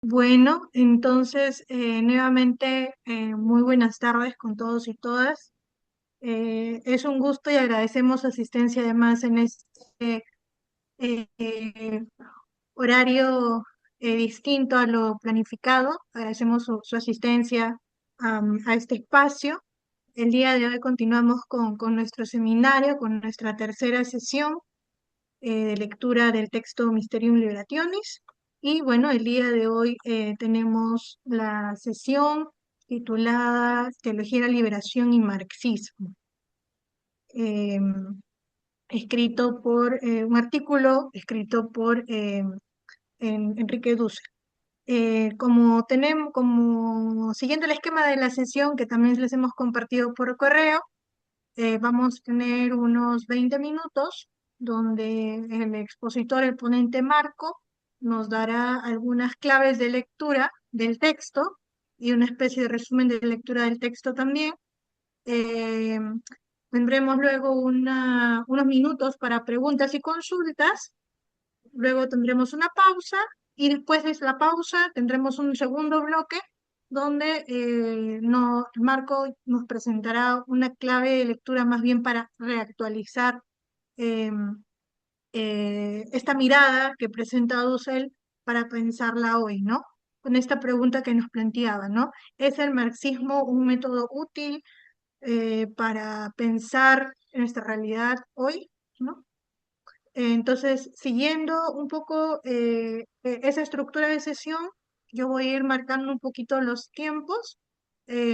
Bueno, entonces nuevamente muy buenas tardes con todos y todas. Es un gusto y agradecemos su asistencia además en este eh, horario distinto a lo planificado. Agradecemos su asistencia a este espacio. El día de hoy continuamos con nuestro seminario, con nuestra tercera sesión de lectura del texto Mysterium Liberationis. Y bueno, el día de hoy tenemos la sesión titulada Teología de la Liberación y Marxismo, eh, escrito por un artículo escrito por Enrique Dussel. Como siguiendo el esquema de la sesión que también les hemos compartido por correo, vamos a tener unos 20 minutos donde el expositor, el ponente Marco, nos dará algunas claves de lectura del texto y una especie de resumen de lectura del texto también. Eh, Tendremos luego unos minutos para preguntas y consultas. Luego tendremos una pausa y después de la pausa tendremos un segundo bloque donde Marco nos presentará una clave de lectura más bien para reactualizar eh, esta mirada que presenta Dussel para pensarla hoy, ¿no? Con esta pregunta que nos planteaba, ¿no? ¿Es el marxismo un método útil para pensar en nuestra realidad hoy? ¿No? Entonces, siguiendo un poco esa estructura de sesión, yo voy a ir marcando un poquito los tiempos.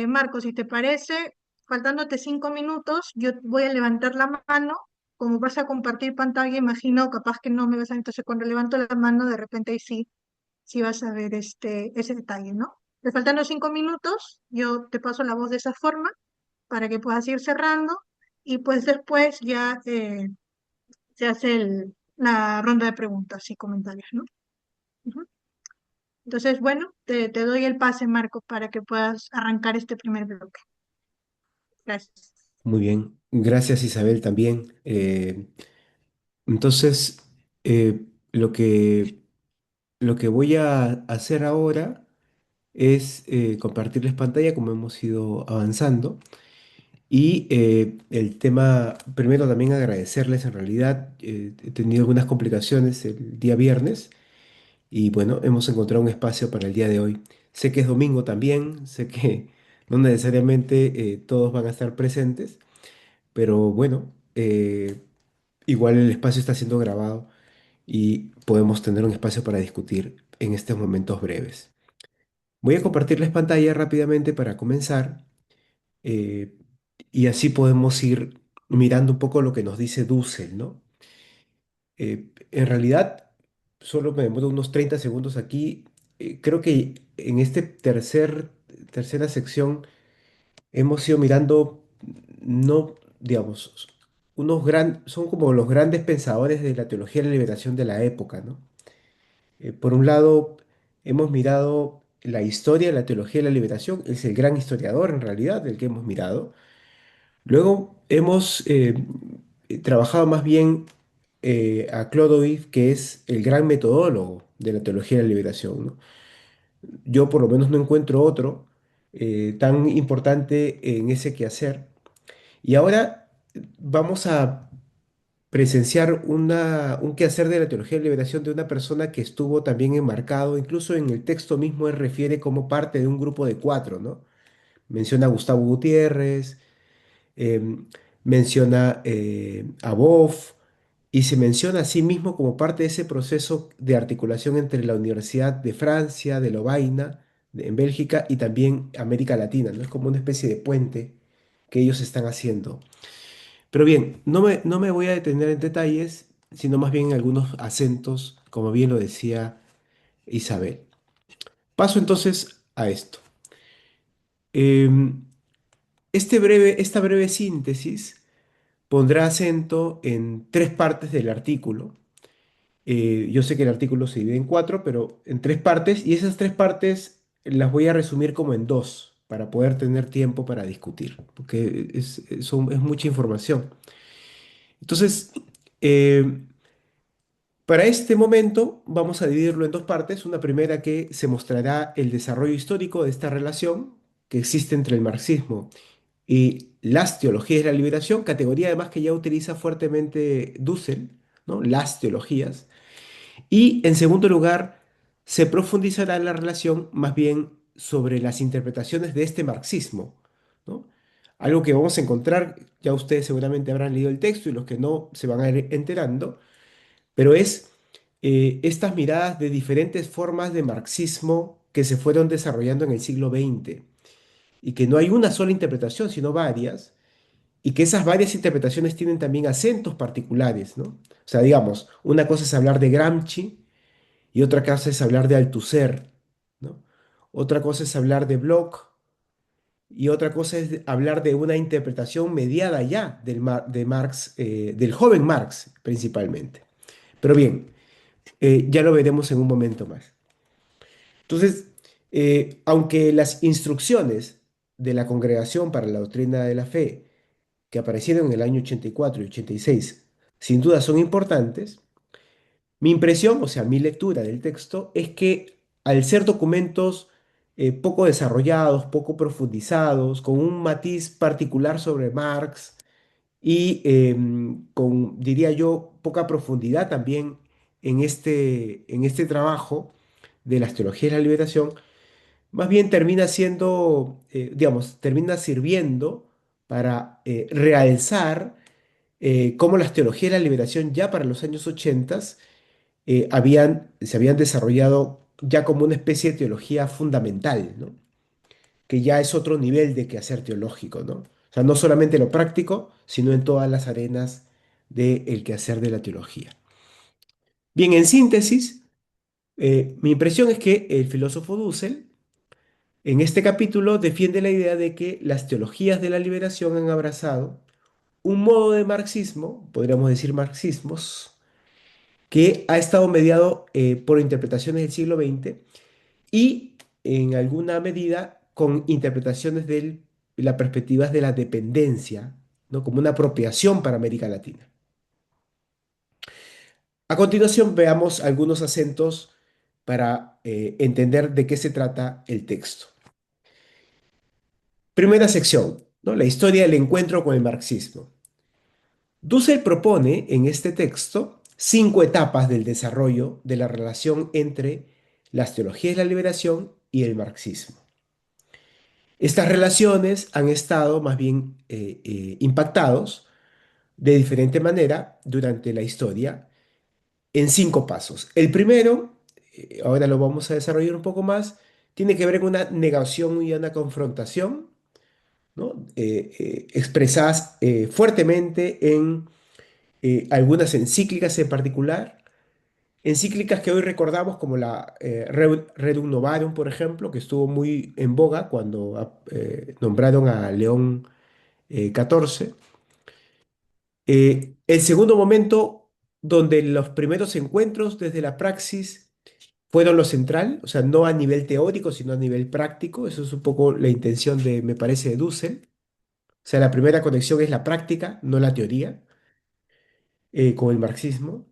Marco, si te parece, faltándote 5 minutos, yo voy a levantar la mano. Como vas a compartir pantalla, imagino, capaz que no me vas a... Entonces, cuando levanto la mano, de repente ahí sí, sí vas a ver ese detalle, ¿no? Entonces, faltando 5 minutos, yo te paso la voz de esa forma para que puedas ir cerrando y pues después ya se hace la ronda de preguntas y comentarios, ¿no? Ujú. Entonces, bueno, te doy el pase, Marco, para que puedas arrancar este primer bloque. Gracias. Muy bien, gracias Isabel también. Entonces, eh, lo que, lo que voy a hacer ahora es compartirles pantalla como hemos ido avanzando y el tema, primero también agradecerles, en realidad he tenido algunas complicaciones el día viernes y bueno, hemos encontrado un espacio para el día de hoy. Sé que es domingo también, sé que no necesariamente todos van a estar presentes, pero bueno, igual el espacio está siendo grabado y podemos tener un espacio para discutir en estos momentos breves. Voy a compartirles pantalla rápidamente para comenzar eh, y así podemos ir mirando un poco lo que nos dice Dussel, ¿no? En realidad, solo me demoro unos 30 segundos aquí. Creo que en este tercera sección hemos ido mirando, no, digamos, son como los grandes pensadores de la teología de la liberación de la época, ¿no? Por un lado, hemos mirado la historia de la teología de la liberación, es el gran historiador en realidad del que hemos mirado. Luego hemos trabajado más bien a Clodovil, que es el gran metodólogo de la teología de la liberación, ¿no? Yo por lo menos no encuentro otro tan importante en ese quehacer. Y ahora vamos a presenciar un quehacer de la teología de liberación de una persona que estuvo también enmarcado, incluso en el texto mismo él refiere como parte de un grupo de cuatro, ¿no? Menciona a Gustavo Gutiérrez, em, menciona a Boff y se menciona a sí mismo como parte de ese proceso de articulación entre la Universidad de Francia, de Lovaina, en Bélgica y también América Latina, ¿no? Es como una especie de puente que ellos están haciendo. Pero bien, no me voy a detener en detalles, sino más bien en algunos acentos, como bien lo decía Isabel. Paso entonces a esto. Em, esta breve síntesis pondrá acento en tres partes del artículo. Yo sé que el artículo se divide en cuatro, pero en tres partes, y esas tres partes las voy a resumir como en dos, para poder tener tiempo para discutir, porque es mucha información. Entonces, eh, Para este momento vamos a dividirlo en dos partes. Una primera que se mostrará el desarrollo histórico de esta relación que existe entre el marxismo y las teologías de la liberación, categoría además que ya utiliza fuertemente Dussel, ¿no? Las teologías. Y en segundo lugar, se profundizará en la relación más bien sobre las interpretaciones de este marxismo, ¿no? Algo que vamos a encontrar, ya ustedes seguramente habrán leído el texto y los que no se van a ir enterando, pero es estas miradas de diferentes formas de marxismo que se fueron desarrollando en el siglo XX y que no hay una sola interpretación, sino varias, y que esas varias interpretaciones tienen también acentos particulares, ¿no? O sea, digamos, una cosa es hablar de Gramsci y otra cosa es hablar de Althusser, ¿no? Otra cosa es hablar de Bloch y otra cosa es hablar de una interpretación mediada ya de Marx, del joven Marx principalmente. Pero bien, ya lo veremos en un momento más. Entonces, aunque las instrucciones de la Congregación para la Doctrina de la Fe, que aparecieron en el año 84 y 86, sin duda son importantes, mi impresión, o sea, mi lectura del texto, es que al ser documentos poco desarrollados, poco profundizados, con un matiz particular sobre Marx y con, diría yo, poca profundidad también en este trabajo de las teologías de la liberación, más bien termina siendo, digamos, termina sirviendo para realzar cómo las teologías de la liberación ya para los años 80 se habían desarrollado ya como una especie de teología fundamental, ¿no? Que ya es otro nivel de quehacer teológico, ¿no? O sea, no solamente lo práctico, sino en todas las arenas del quehacer de la teología. Bien, en síntesis, mi impresión es que el filósofo Dussel, en este capítulo, defiende la idea de que las teologías de la liberación han abrazado un modo de marxismo, podríamos decir marxismos, que ha estado mediado por interpretaciones del siglo XX y en alguna medida con interpretaciones de las perspectivas de la dependencia, ¿no? Como una apropiación para América Latina. A continuación, veamos algunos acentos para entender de qué se trata el texto. Primera sección, ¿no? La historia del encuentro con el marxismo. Dussel propone en este texto 5 etapas del desarrollo de la relación entre las teologías de la liberación y el marxismo. Estas relaciones han estado más bien impactados de diferente manera durante la historia en 5 pasos. El primero, ahora lo vamos a desarrollar un poco más, tiene que ver con una negación y una confrontación, ¿no? Expresadas fuertemente en algunas encíclicas en particular, encíclicas que hoy recordamos como la Rerum Novarum, por ejemplo, que estuvo muy en boga cuando nombraron a León XIV. El segundo momento donde los primeros encuentros desde la praxis fueron lo central, o sea, no a nivel teórico, sino a nivel práctico. Eso es un poco la intención de, me parece, de Dussel. O sea, la primera conexión es la práctica, no la teoría, con el marxismo.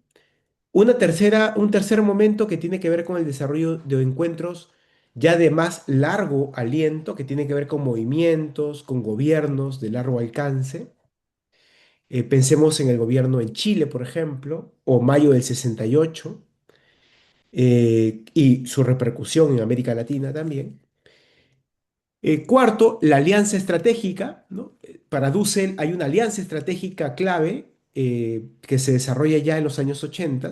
Un tercer momento que tiene que ver con el desarrollo de encuentros ya de más largo aliento, que tiene que ver con movimientos, con gobiernos de largo alcance. Pensemos en el gobierno en Chile, por ejemplo, o mayo del 68, y su repercusión en América Latina también. Cuarto, la alianza estratégica, ¿no? Para Dussel hay una alianza estratégica clave que se desarrolla ya en los años 80,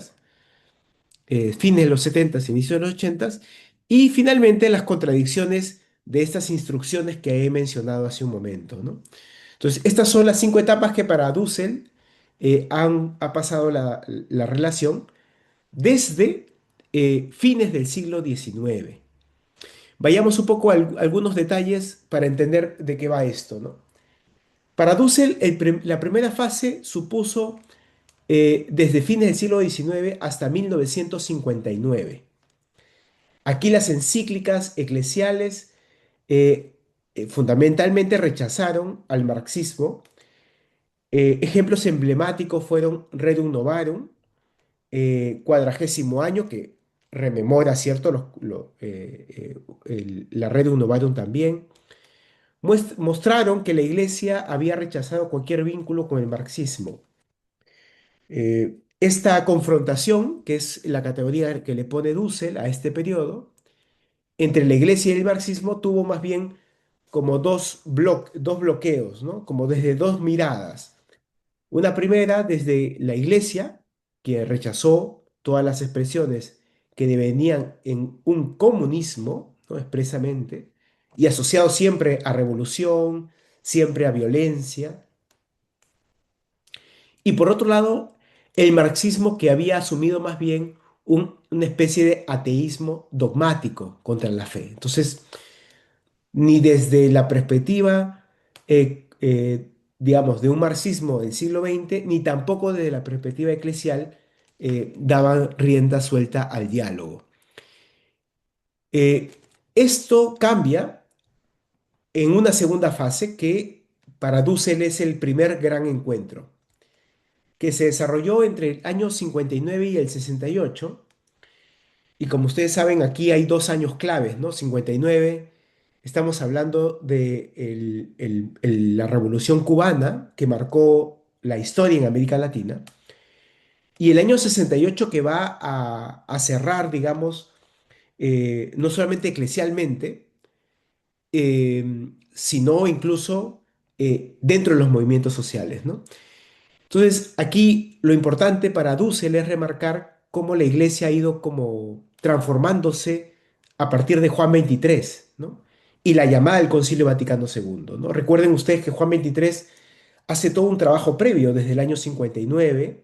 fines de los 70, inicios de los 80, y finalmente las contradicciones de estas instrucciones que he mencionado hace un momento, ¿no? Entonces, estas son las 5 etapas que para Dussel ha pasado la relación desde fines del siglo XIX. Vayamos un poco a algunos detalles para entender de qué va esto, ¿no? Para Dussel, la primera fase supuso desde fines del siglo XIX hasta 1959. Aquí las encíclicas eclesiales fundamentalmente rechazaron al marxismo. Ejemplos emblemáticos fueron Rerum Novarum, cuadragésimo año, que rememora, ¿cierto? La red Unnovatum también. Mostraron que la Iglesia había rechazado cualquier vínculo con el marxismo. Esta confrontación, que es la categoría que le pone Dussel a este periodo, entre la Iglesia y el marxismo tuvo más bien como dos bloqueos, ¿no? Como desde dos miradas. Una primera desde la Iglesia, que rechazó todas las expresiones que devenían en un comunismo, ¿no? Expresamente, y asociado siempre a revolución, siempre a violencia. Y por otro lado, el marxismo que había asumido más bien una especie de ateísmo dogmático contra la fe. Entonces, ni desde la perspectiva, digamos, de un marxismo del siglo XX, ni tampoco desde la perspectiva eclesial, daban rienda suelta al diálogo. Eh, Esto cambia en una segunda fase que para Dussel es el primer gran encuentro, que se desarrolló entre el año 59 y el 68. Y como ustedes saben, aquí hay dos años claves, ¿no? 59, estamos hablando de la Revolución Cubana, que marcó la historia en América Latina, y el año 68 que va a cerrar, digamos, no solamente eclesialmente, sino incluso dentro de los movimientos sociales, ¿no? Entonces, aquí lo importante para Dussel es remarcar cómo la iglesia ha ido como transformándose a partir de Juan 23, ¿no? Y la llamada del Concilio Vaticano II, ¿no? Recuerden ustedes que Juan 23 hace todo un trabajo previo desde el año 59,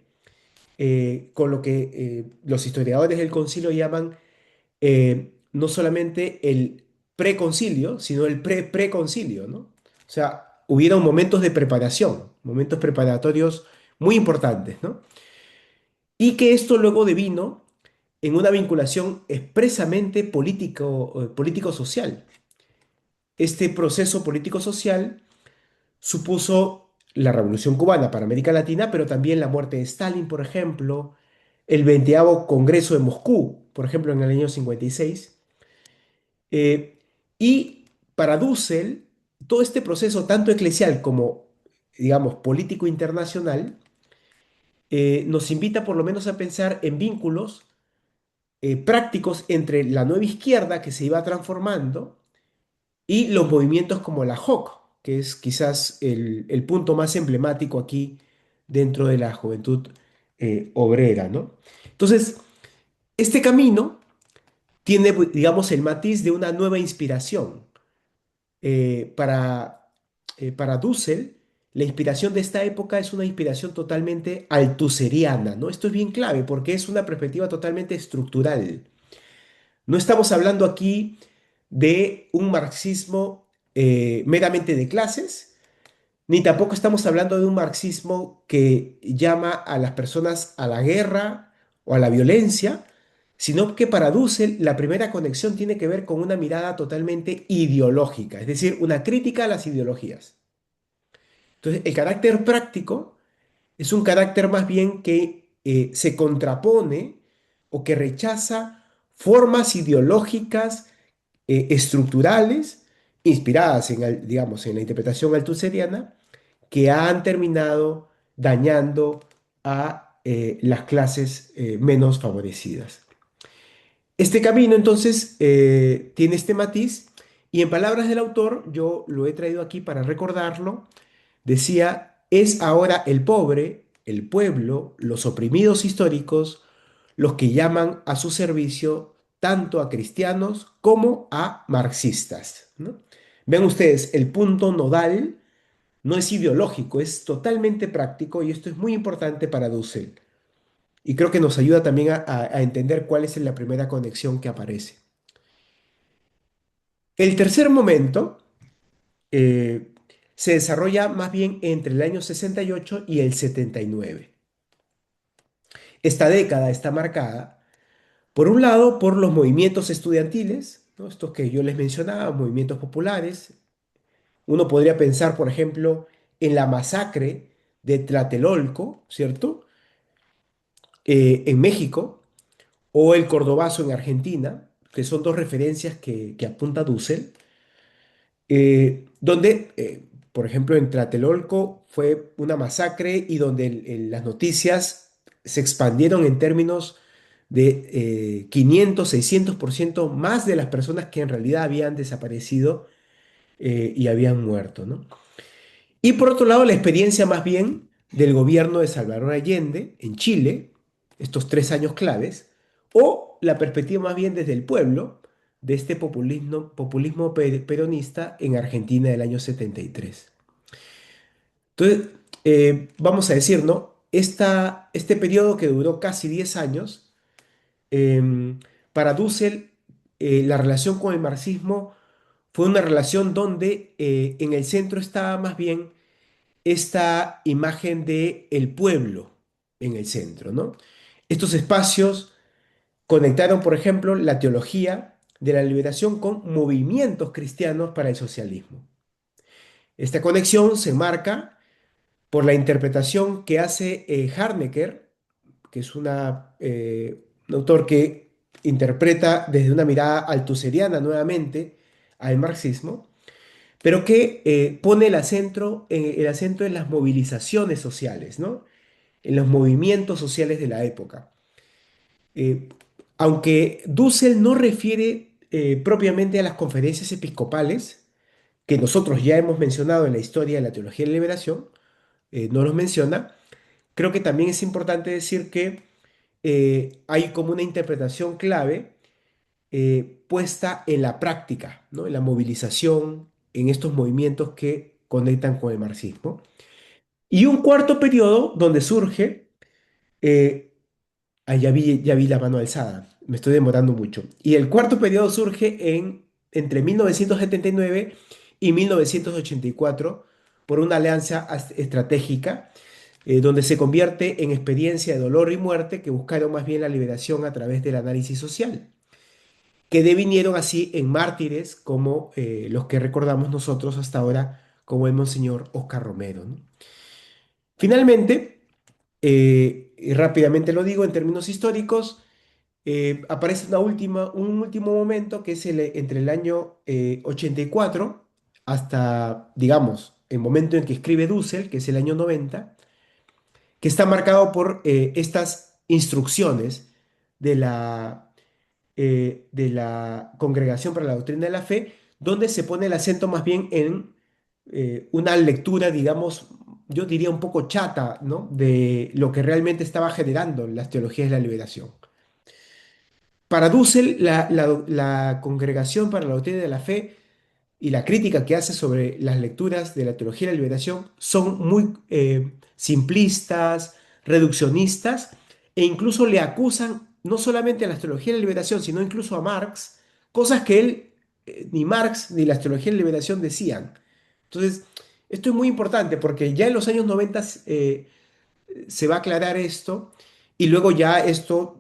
con lo que los historiadores del concilio llaman no solamente el preconcilio, sino el preconcilio, ¿no? O sea, hubieron momentos de preparación, momentos preparatorios muy importantes, ¿no? Y que esto luego devino en una vinculación expresamente político-social. Este proceso político-social supuso la Revolución Cubana para América Latina, pero también la muerte de Stalin, por ejemplo, el 20º Congreso de Moscú, por ejemplo, en el año 56. Eh, y para Dussel, todo este proceso, tanto eclesial como, digamos, político internacional, nos invita por lo menos a pensar en vínculos prácticos entre la nueva izquierda que se iba transformando y los movimientos como la JOC, que es quizás el punto más emblemático aquí dentro de la juventud obrera, ¿no? Entonces, este camino tiene, digamos, el matiz de una nueva inspiración. Para Dussel, la inspiración de esta época es una inspiración totalmente altuseriana, ¿no? Esto es bien clave porque es una perspectiva totalmente estructural. No estamos hablando aquí de un marxismo meramente de clases, ni tampoco estamos hablando de un marxismo que llama a las personas a la guerra o a la violencia, sino que para Dussel la primera conexión tiene que ver con una mirada totalmente ideológica, es decir, una crítica a las ideologías. Entonces, el carácter práctico es un carácter más bien que se contrapone o que rechaza formas ideológicas estructurales inspiradas digamos, en la interpretación altuseriana que han terminado dañando a las clases menos favorecidas. Este camino entonces tiene este matiz y en palabras del autor, yo lo he traído aquí para recordarlo, decía, es ahora el pobre, el pueblo, los oprimidos históricos, los que llaman a su servicio tanto a cristianos como a marxistas, ¿no? Vean ustedes, el punto nodal no es ideológico, es totalmente práctico y esto es muy importante para Dussel. Y creo que nos ayuda también a entender cuál es la primera conexión que aparece. El tercer momento eh, se desarrolla más bien entre el año 68 y el 79. Esta década está marcada, por un lado, por los movimientos estudiantiles, ¿no? Estos que yo les mencionaba, movimientos populares. Uno podría pensar, por ejemplo, en la masacre de Tlatelolco, ¿cierto? en México o el cordobazo en Argentina, que son dos referencias que apunta Dussel, donde, por ejemplo, en Tlatelolco fue una masacre y donde las noticias se expandieron en términos de 500, 600% más de las personas que en realidad habían desaparecido y habían muerto, ¿no? Y por otro lado, la experiencia más bien del gobierno de Salvador Allende en Chile, estos 3 años claves, o la perspectiva más bien desde el pueblo de este populismo peronista en Argentina del año 73. Entonces, vamos a decir, ¿no? Este periodo que duró casi 10 años, para Dussel, la relación con el marxismo fue una relación donde en el centro estaba más bien esta imagen de el pueblo en el centro, ¿no? Estos espacios conectaron, por ejemplo, la teología de la liberación con movimientos cristianos para el socialismo. Esta conexión se marca por la interpretación que hace Harnecker, que es un autor que interpreta desde una mirada altuseriana nuevamente al marxismo, pero que pone el acento en las movilizaciones sociales, ¿no? En los movimientos sociales de la época. Eh, Aunque Dussel no refiere propiamente a las conferencias episcopales, que nosotros ya hemos mencionado en la historia de la teología de la liberación, no los menciona, creo que también es importante decir que hay como una interpretación clave puesta en la práctica, ¿no? En la movilización, en estos movimientos que conectan con el marxismo. Y un cuarto periodo donde surge, eh, ya vi la mano alzada, me estoy demorando mucho. Y el cuarto periodo surge entre 1979 y 1984 por una alianza estratégica donde se convierte en experiencia de dolor y muerte que buscaron más bien la liberación a través del análisis social, que devinieron así en mártires como los que recordamos nosotros hasta ahora, como el Monseñor Oscar Romero, ¿no? Finalmente, y rápidamente lo digo en términos históricos, aparece un último momento que es entre el año 84 hasta, digamos, el momento en que escribe Dussel, que es el año 90, que está marcado por estas instrucciones de la Congregación para la Doctrina de la Fe, donde se pone el acento más bien en una lectura, digamos, yo diría un poco chata, ¿no? De lo que realmente estaba generando las teologías de la liberación. Para Dussel, la Congregación para la Doctrina de la Fe y la crítica que hace sobre las lecturas de la teología de la liberación son muy simplistas, reduccionistas, e incluso le acusan no solamente a la teología de la liberación, sino incluso a Marx, cosas que él, ni Marx ni la teología de la liberación decían. Entonces, esto es muy importante porque ya en los años 90 se va a aclarar esto y luego ya esto,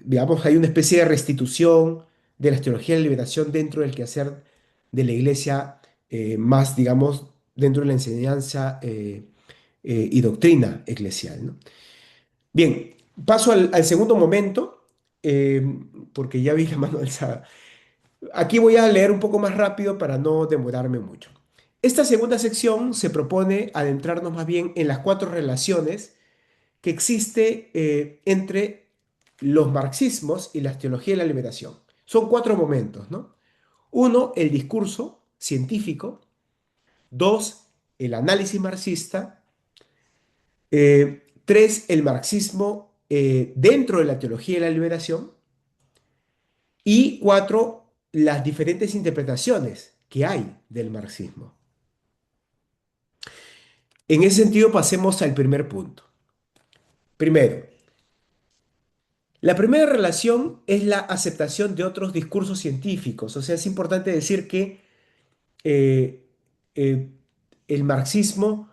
digamos, hay una especie de restitución de las teologías de liberación dentro del quehacer de la iglesia, más, digamos, dentro de la enseñanza y doctrina eclesial, ¿no? Bien, paso al segundo momento, eh, porque ya vi la mano alzada. Aquí voy a leer un poco más rápido para no demorarme mucho. Esta segunda sección se propone adentrarnos más bien en las cuatro relaciones que existe entre los marxismos y las teologías de la liberación. Son cuatro momentos, ¿no? Uno, el discurso científico. Dos, el análisis marxista. Tres, el marxismo dentro de la teología de la liberación. Y cuatro, las diferentes interpretaciones que hay del marxismo. En ese sentido, pasemos al primer punto. Primero, la primera relación es la aceptación de otros discursos científicos. O sea, es importante decir que eh, eh, el marxismo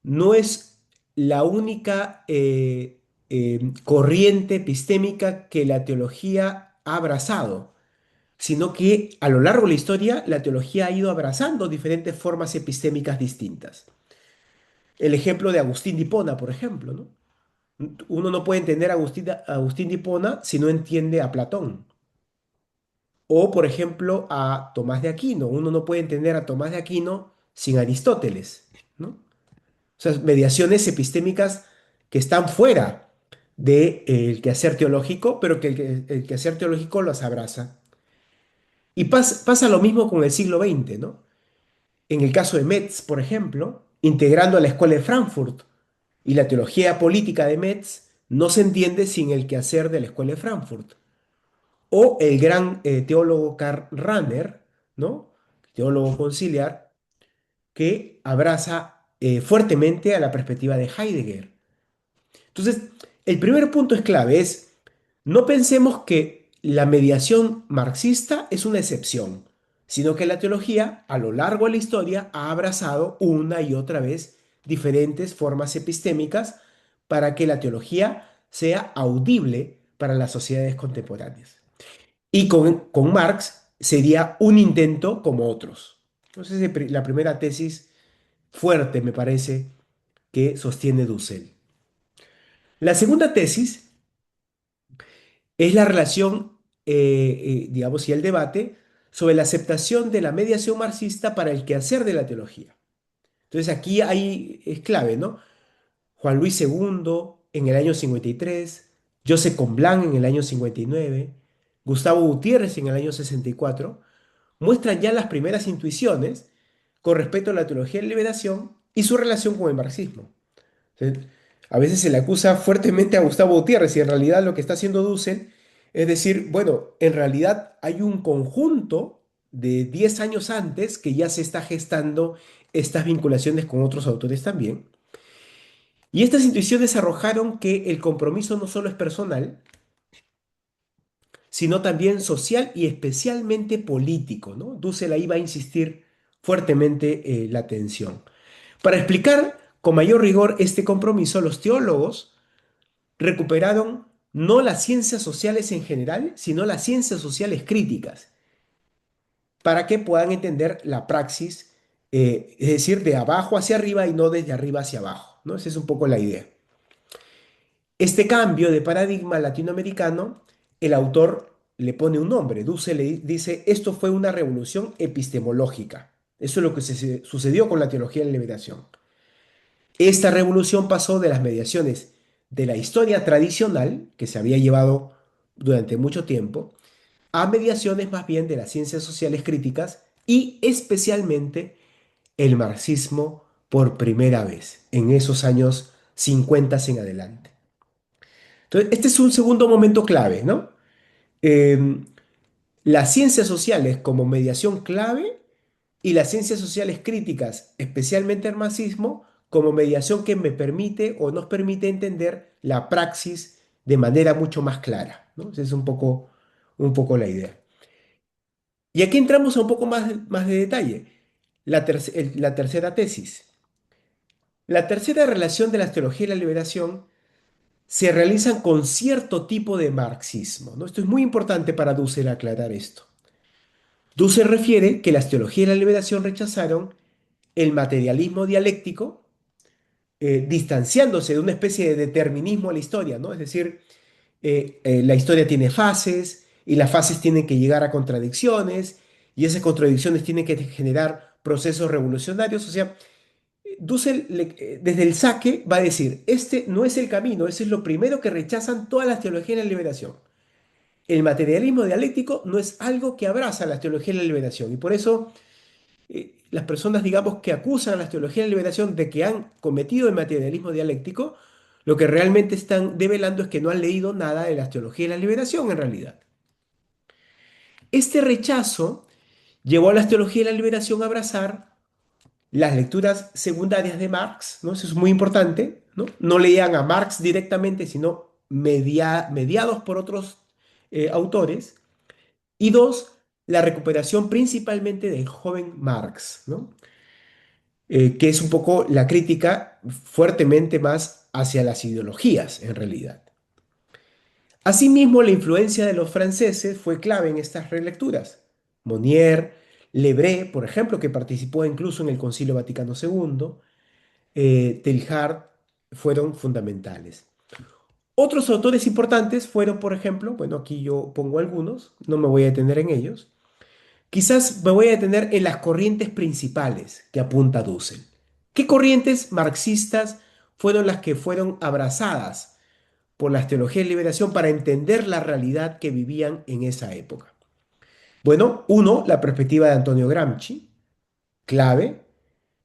no es la única corriente epistémica que la teología ha abrazado, sino que a lo largo de la historia la teología ha ido abrazando diferentes formas epistémicas distintas. El ejemplo de Agustín de Hipona, por ejemplo, ¿no? Uno no puede entender a Agustín de Hipona si no entiende a Platón. O, por ejemplo, a Tomás de Aquino. Uno no puede entender a Tomás de Aquino sin Aristóteles, ¿no? O sea, mediaciones epistémicas que están fuera del quehacer teológico, pero que el quehacer teológico los abraza. Y pasa lo mismo con el siglo XX, ¿no? En el caso de Metz, por ejemplo, integrando a la Escuela de Frankfurt y la teología política de Metz, no se entiende sin el quehacer de la Escuela de Frankfurt. O el gran teólogo Karl Rahner, ¿no? Teólogo conciliar, que abraza fuertemente a la perspectiva de Heidegger. Entonces, el primer punto es clave, es no pensemos que la mediación marxista es una excepción, sino que la teología a lo largo de la historia ha abrazado una y otra vez diferentes formas epistémicas para que la teología sea audible para las sociedades contemporáneas. Y con Marx sería un intento como otros. Entonces, la primera tesis fuerte, me parece, que sostiene Dussel. La segunda tesis es la relación, digamos, y el debate sobre la aceptación de la mediación marxista para el quehacer de la teología. Entonces, aquí es clave, ¿no? Juan Luis II en el año 53, Joseph Comblan en el año 59, Gustavo Gutiérrez en el año 64 muestran ya las primeras intuiciones con respecto a la teología de liberación y su relación con el marxismo. ¿Sí? A veces se le acusa fuertemente a Gustavo Gutiérrez y en realidad lo que está haciendo Dussel es decir, bueno, en realidad hay un conjunto de 10 años antes que ya se está gestando estas vinculaciones con otros autores también. Y estas intuiciones arrojaron que el compromiso no solo es personal, sino también social y especialmente político, ¿no? Dussel ahí va a insistir fuertemente la atención. Para explicar con mayor rigor este compromiso, los teólogos recuperaron no las ciencias sociales en general, sino las ciencias sociales críticas, para que puedan entender la praxis, es decir, de abajo hacia arriba y no desde arriba hacia abajo, ¿no? Esa es un poco la idea. Este cambio de paradigma latinoamericano, el autor le pone un nombre. Dussel le dice, esto fue una revolución epistemológica. Eso es lo que sucedió con la teología de la liberación. Esta revolución pasó de las mediaciones de la historia tradicional, que se había llevado durante mucho tiempo, a mediaciones más bien de las ciencias sociales críticas y especialmente el marxismo por primera vez, en esos años 50 en adelante. Entonces, este es un segundo momento clave, ¿no? Em, las ciencias sociales como mediación clave y las ciencias sociales críticas, especialmente el marxismo, como mediación que me permite o nos permite entender la praxis de manera mucho más clara, ¿no? Esa es un poco la idea. Y aquí entramos a un poco más de detalle. La tercera tesis. La tercera relación de la teología y la liberación se realizan con cierto tipo de marxismo, ¿no? Esto es muy importante para Dussel aclarar esto. Dussel refiere que las teologías de la liberación rechazaron el materialismo dialéctico, distanciándose de una especie de determinismo a la historia, ¿no? Es decir, la historia tiene fases y las fases tienen que llegar a contradicciones y esas contradicciones tienen que generar procesos revolucionarios. O sea, Dussel desde el saque va a decir, este no es el camino, ese es lo primero que rechazan todas las teologías de la liberación. El materialismo dialéctico no es algo que abraza las teologías de la liberación y por eso las personas, digamos, que acusan a las teologías de la liberación de que han cometido el materialismo dialéctico, lo que realmente están develando es que no han leído nada de las teologías de la liberación en realidad. Este rechazo llevó a las teologías de la liberación a abrazar las lecturas secundarias de Marx, ¿no? Eso es muy importante, ¿no? No leían a Marx directamente, sino mediados por otros autores. Y dos, la recuperación principalmente del joven Marx, ¿no? Que es un poco la crítica fuertemente más hacia las ideologías, en realidad. Asimismo, la influencia de los franceses fue clave en estas relecturas. Monnier, Lebré, por ejemplo, que participó incluso en el Concilio Vaticano II, Teilhard, fueron fundamentales. Otros autores importantes fueron, por ejemplo, bueno, aquí yo pongo algunos, no me voy a detener en ellos. Quizás me voy a detener en las corrientes principales que apunta Dussel. ¿Qué corrientes marxistas fueron las que fueron abrazadas por las teologías de liberación para entender la realidad que vivían en esa época? Bueno, uno, la perspectiva de Antonio Gramsci, clave,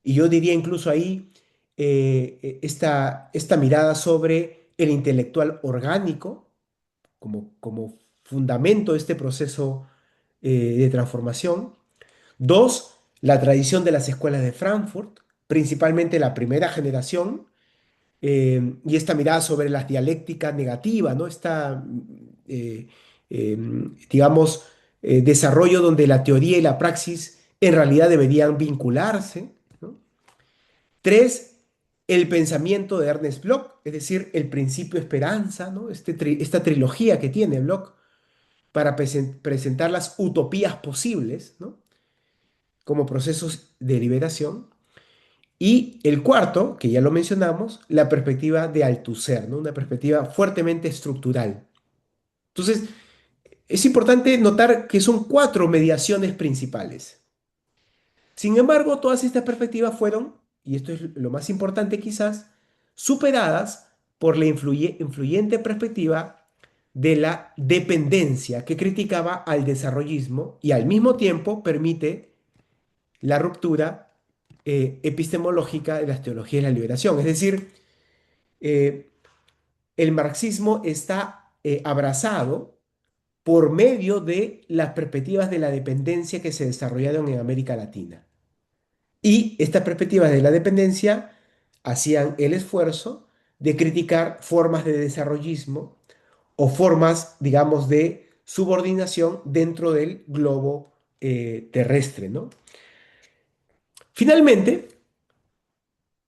y yo diría incluso ahí esta mirada sobre el intelectual orgánico como fundamento de este proceso de transformación. Dos, la tradición de las escuelas de Frankfurt, principalmente la primera generación, y esta mirada sobre la dialéctica negativa, ¿no? Eh, eh, digamos, desarrollo donde la teoría y la praxis en realidad deberían vincularse, ¿no? Tres, el pensamiento de Ernest Bloch, es decir, el principio esperanza, ¿no? Esta trilogía que tiene Bloch para presentar las utopías posibles, ¿no? Como procesos de liberación. Y el cuarto, que ya lo mencionamos, la perspectiva de Althusser, ¿no? Una perspectiva fuertemente estructural. Entonces, es importante notar que son cuatro mediaciones principales. Sin embargo, todas estas perspectivas fueron, y esto es lo más importante quizás, superadas por la influyente perspectiva de la dependencia que criticaba al desarrollismo y al mismo tiempo permite la ruptura epistemológica de las teologías de la liberación. Es decir, eh, el marxismo está abrazado por medio de las perspectivas de la dependencia que se desarrollaron en América Latina. Y estas perspectivas de la dependencia hacían el esfuerzo de criticar formas de desarrollismo o formas, digamos, de subordinación dentro del globo terrestre, ¿no? Finalmente,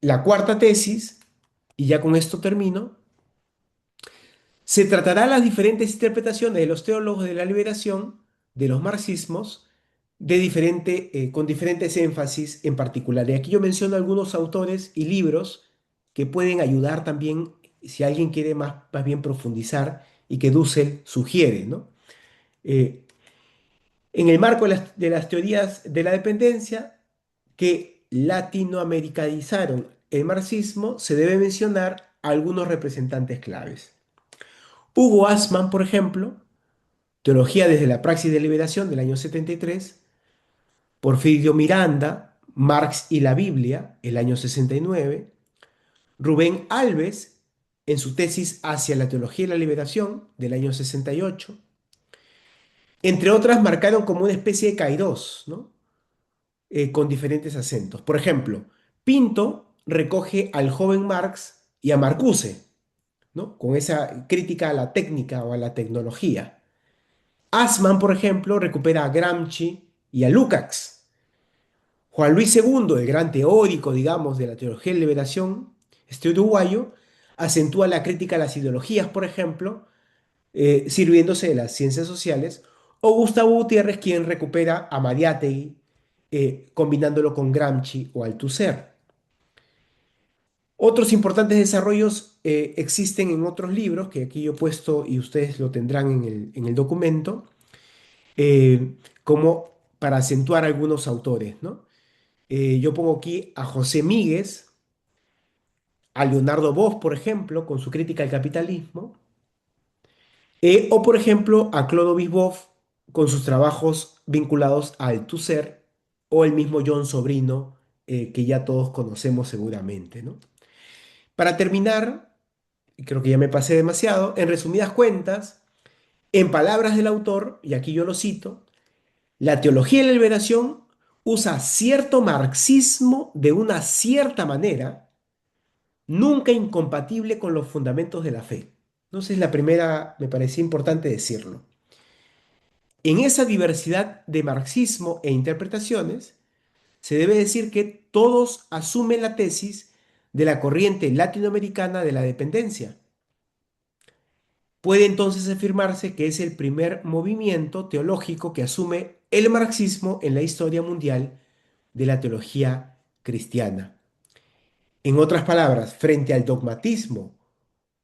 la cuarta tesis, y ya con esto termino, se tratará las diferentes interpretaciones de los teólogos de la liberación, de los marxismos, con diferentes énfasis en particular. Y aquí yo menciono algunos autores y libros que pueden ayudar también si alguien quiere más bien profundizar y que Dussel sugiere, ¿no? Eh, en el marco de las teorías de la dependencia que latinoamericanizaron el marxismo, se debe mencionar algunos representantes claves. Hugo Asman, por ejemplo, Teología desde la Praxis de Liberación del año 73, Porfirio Miranda, Marx y la Biblia, el año 69, Rubén Alves, en su tesis Hacia la Teología de la Liberación, del año 68, entre otras marcaron como una especie de kairos, ¿no? Con diferentes acentos. Por ejemplo, Pinto recoge al joven Marx y a Marcuse, ¿no? Con esa crítica a la técnica o a la tecnología. Asman, por ejemplo, recupera a Gramsci y a Lukács. Juan Luis II, el gran teórico, digamos, de la teología de la liberación, este uruguayo, acentúa la crítica a las ideologías, por ejemplo, sirviéndose de las ciencias sociales, o Gustavo Gutiérrez, quien recupera a Mariátegui, combinándolo con Gramsci o Althusser. Otros importantes desarrollos existen en otros libros que aquí yo he puesto y ustedes lo tendrán en el documento, como para acentuar algunos autores, ¿no? Yo pongo aquí a José Míguez, a Leonardo Bosch, por ejemplo, con su crítica al capitalismo, o por ejemplo a Clodovis Boff con sus trabajos vinculados al Althusser, o el mismo John Sobrino, que ya todos conocemos seguramente, ¿no? Para terminar, y creo que ya me pasé demasiado, en resumidas cuentas, en palabras del autor, y aquí yo lo cito, la teología de la liberación usa cierto marxismo de una cierta manera, nunca incompatible con los fundamentos de la fe. Entonces, la primera me parecía importante decirlo. En esa diversidad de marxismo e interpretaciones, se debe decir que todos asumen la tesis de la corriente latinoamericana de la dependencia. Puede entonces afirmarse que es el primer movimiento teológico que asume el marxismo en la historia mundial de la teología cristiana. En otras palabras, frente al dogmatismo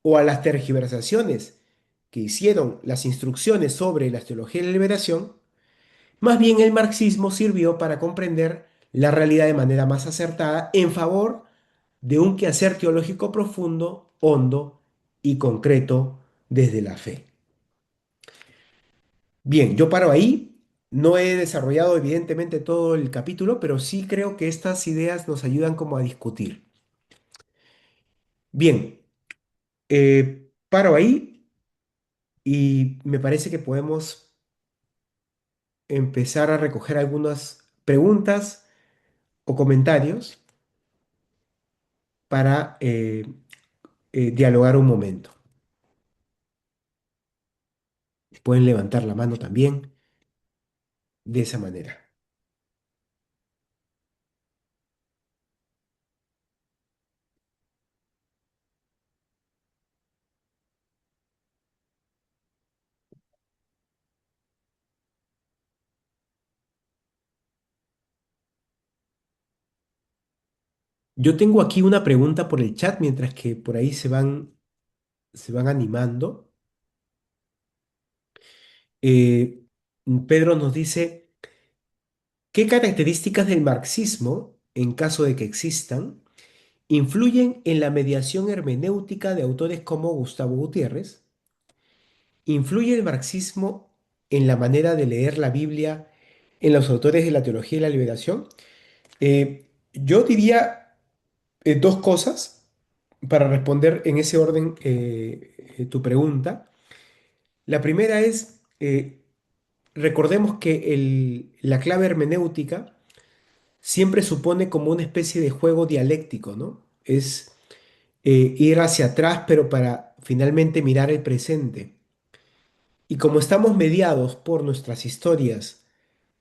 o a las tergiversaciones que hicieron las instrucciones sobre la teología de la liberación, más bien el marxismo sirvió para comprender la realidad de manera más acertada en favor de un quehacer teológico profundo, hondo y concreto desde la fe. Bien, yo paro ahí. No he desarrollado evidentemente todo el capítulo, pero sí creo que estas ideas nos ayudan como a discutir. Bien, paro ahí y me parece que podemos empezar a recoger algunas preguntas o comentarios para dialogar un momento. Pueden levantar la mano también de esa manera. Yo tengo aquí una pregunta por el chat mientras que por ahí se van animando. Eh, Pedro nos dice, ¿qué características del marxismo, en caso de que existan, influyen en la mediación hermenéutica de autores como Gustavo Gutiérrez? ¿Influye el marxismo en la manera de leer la Biblia en los autores de la teología y la liberación? Yo diría dos cosas para responder en ese orden tu pregunta. La primera es, recordemos que la clave hermenéutica siempre supone como una especie de juego dialéctico, ¿no? Es ir hacia atrás, pero para finalmente mirar el presente. Y como estamos mediados por nuestras historias,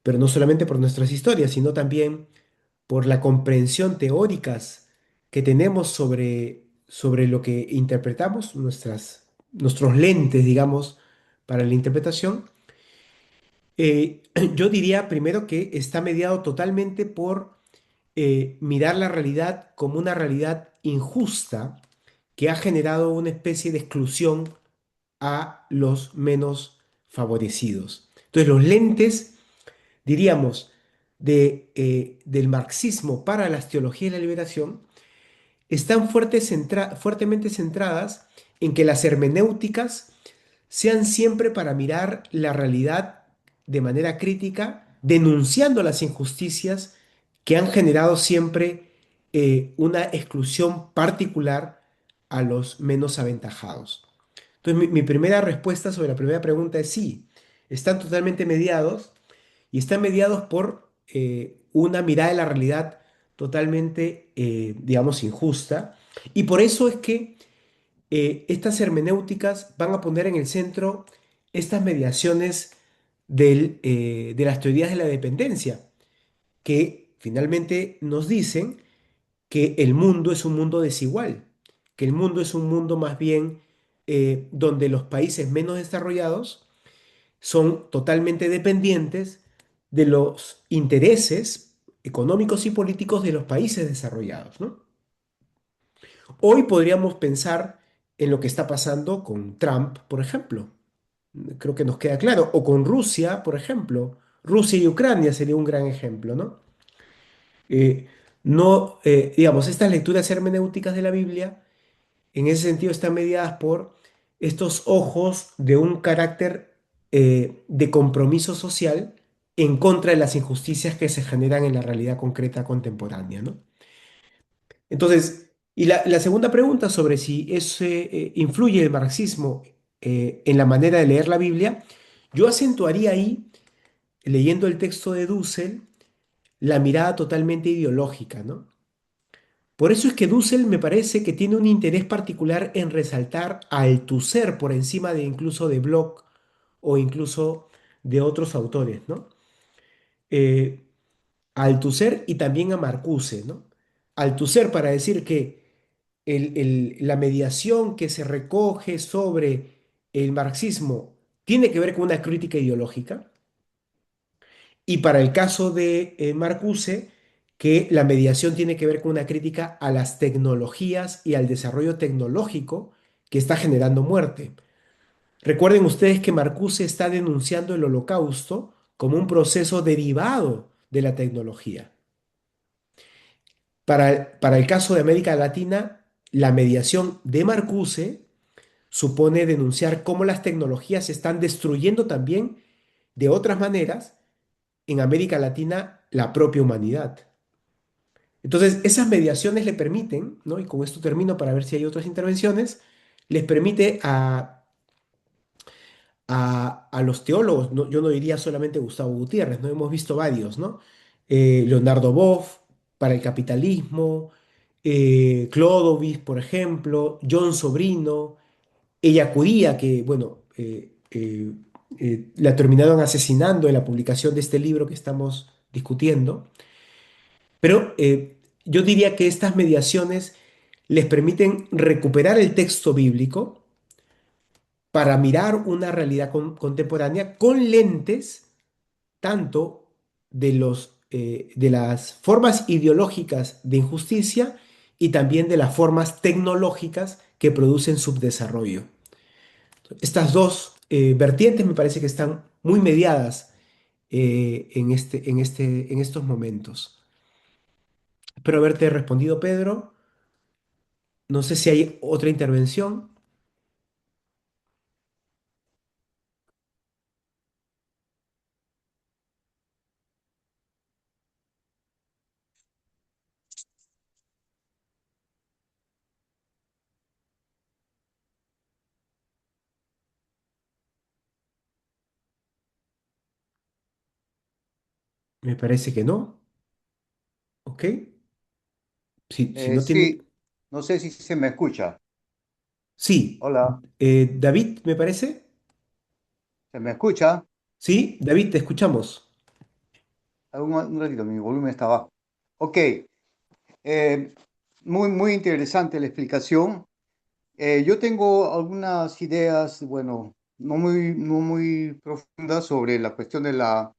pero no solamente por nuestras historias, sino también por la comprensión teóricas que tenemos sobre lo que interpretamos, nuestros lentes, digamos, para la interpretación, yo diría primero que está mediado totalmente por mirar la realidad como una realidad injusta que ha generado una especie de exclusión a los menos favorecidos. Entonces, los lentes, diríamos, del marxismo para las teologías de la liberación están fuertemente centradas en que las hermenéuticas sean siempre para mirar la realidad de manera crítica, denunciando las injusticias que han generado siempre una exclusión particular a los menos aventajados. Entonces, mi primera respuesta sobre la primera pregunta es sí, están totalmente mediados y están mediados por una mirada de la realidad totalmente, digamos, injusta. Y por eso es que estas hermenéuticas van a poner en el centro estas mediaciones de las teorías de la dependencia, que finalmente nos dicen que el mundo es un mundo desigual, que el mundo es un mundo más bien donde los países menos desarrollados son totalmente dependientes de los intereses económicos y políticos de los países desarrollados, ¿no? Hoy podríamos pensar en lo que está pasando con Trump, por ejemplo. Creo que nos queda claro. O con Rusia, por ejemplo. Rusia y Ucrania sería un gran ejemplo, ¿no? Eh, no, digamos, estas lecturas hermenéuticas de la Biblia, en ese sentido, están mediadas por estos ojos de un carácter de compromiso social en contra de las injusticias que se generan en la realidad concreta contemporánea, ¿no? Entonces, y la segunda pregunta sobre si influye el marxismo en la manera de leer la Biblia, yo acentuaría ahí, leyendo el texto de Dussel, la mirada totalmente ideológica, ¿no? Por eso es que Dussel me parece que tiene un interés particular en resaltar a Althusser por encima de incluso de Bloch o incluso de otros autores, ¿no? Eh, a Althusser y también a Marcuse, ¿no? Althusser para decir que la mediación que se recoge sobre el marxismo tiene que ver con una crítica ideológica, y para el caso de Marcuse, que la mediación tiene que ver con una crítica a las tecnologías y al desarrollo tecnológico que está generando muerte. Recuerden ustedes que Marcuse está denunciando el holocausto como un proceso derivado de la tecnología. Para el caso de América Latina, la mediación de Marcuse supone denunciar cómo las tecnologías están destruyendo también de otras maneras en América Latina la propia humanidad. Entonces, esas mediaciones le permiten, ¿no? Y con esto termino para ver si hay otras intervenciones, les permite a los teólogos, yo no diría solamente Gustavo Gutiérrez, ¿no? Hemos visto varios, ¿no? Leonardo Boff para el capitalismo, Clodovil, por ejemplo, John Sobrino, ella Curía, que, bueno, la terminaron asesinando en la publicación de este libro que estamos discutiendo. Pero yo diría que estas mediaciones les permiten recuperar el texto bíblico para mirar una realidad contemporánea con lentes tanto de las formas ideológicas de injusticia y también de las formas tecnológicas que producen subdesarrollo. Estas dos vertientes me parece que están muy mediadas en estos momentos. Espero haberte respondido, Pedro. No sé si hay otra intervención. Me parece que no. ¿Ok? Si no tiene... Sí, no sé si se me escucha. Sí. Hola, David, me parece. ¿se me escucha? Sí, David, te escuchamos. Un ratito, mi volumen está bajo. Ok, muy interesante la explicación. Yo tengo algunas ideas, bueno, no muy profundas sobre la cuestión de lo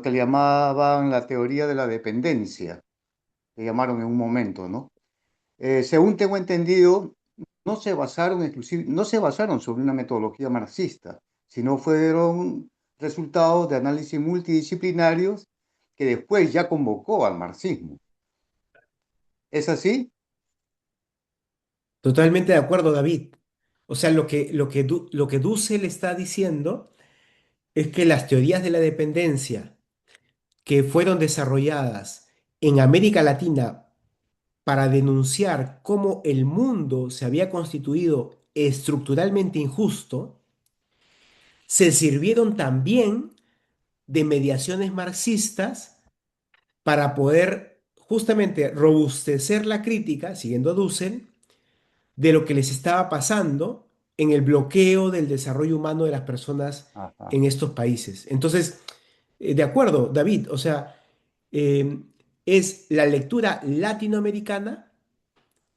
que le llamaban la teoría de la dependencia, le llamaron en un momento, ¿no? Según tengo entendido, no se basaron sobre una metodología marxista, sino fueron resultados de análisis multidisciplinarios que después ya convocó al marxismo. ¿Es así? Totalmente de acuerdo, David. O sea, lo que Dussel está diciendo es que las teorías de la dependencia que fueron desarrolladas en América Latina para denunciar cómo el mundo se había constituido estructuralmente injusto, se sirvieron también de mediaciones marxistas para poder justamente robustecer la crítica, siguiendo a Dussel, de lo que les estaba pasando en el bloqueo del desarrollo humano de las personas Ajá. en estos países. Entonces, de acuerdo, David, o sea, eh, es la lectura latinoamericana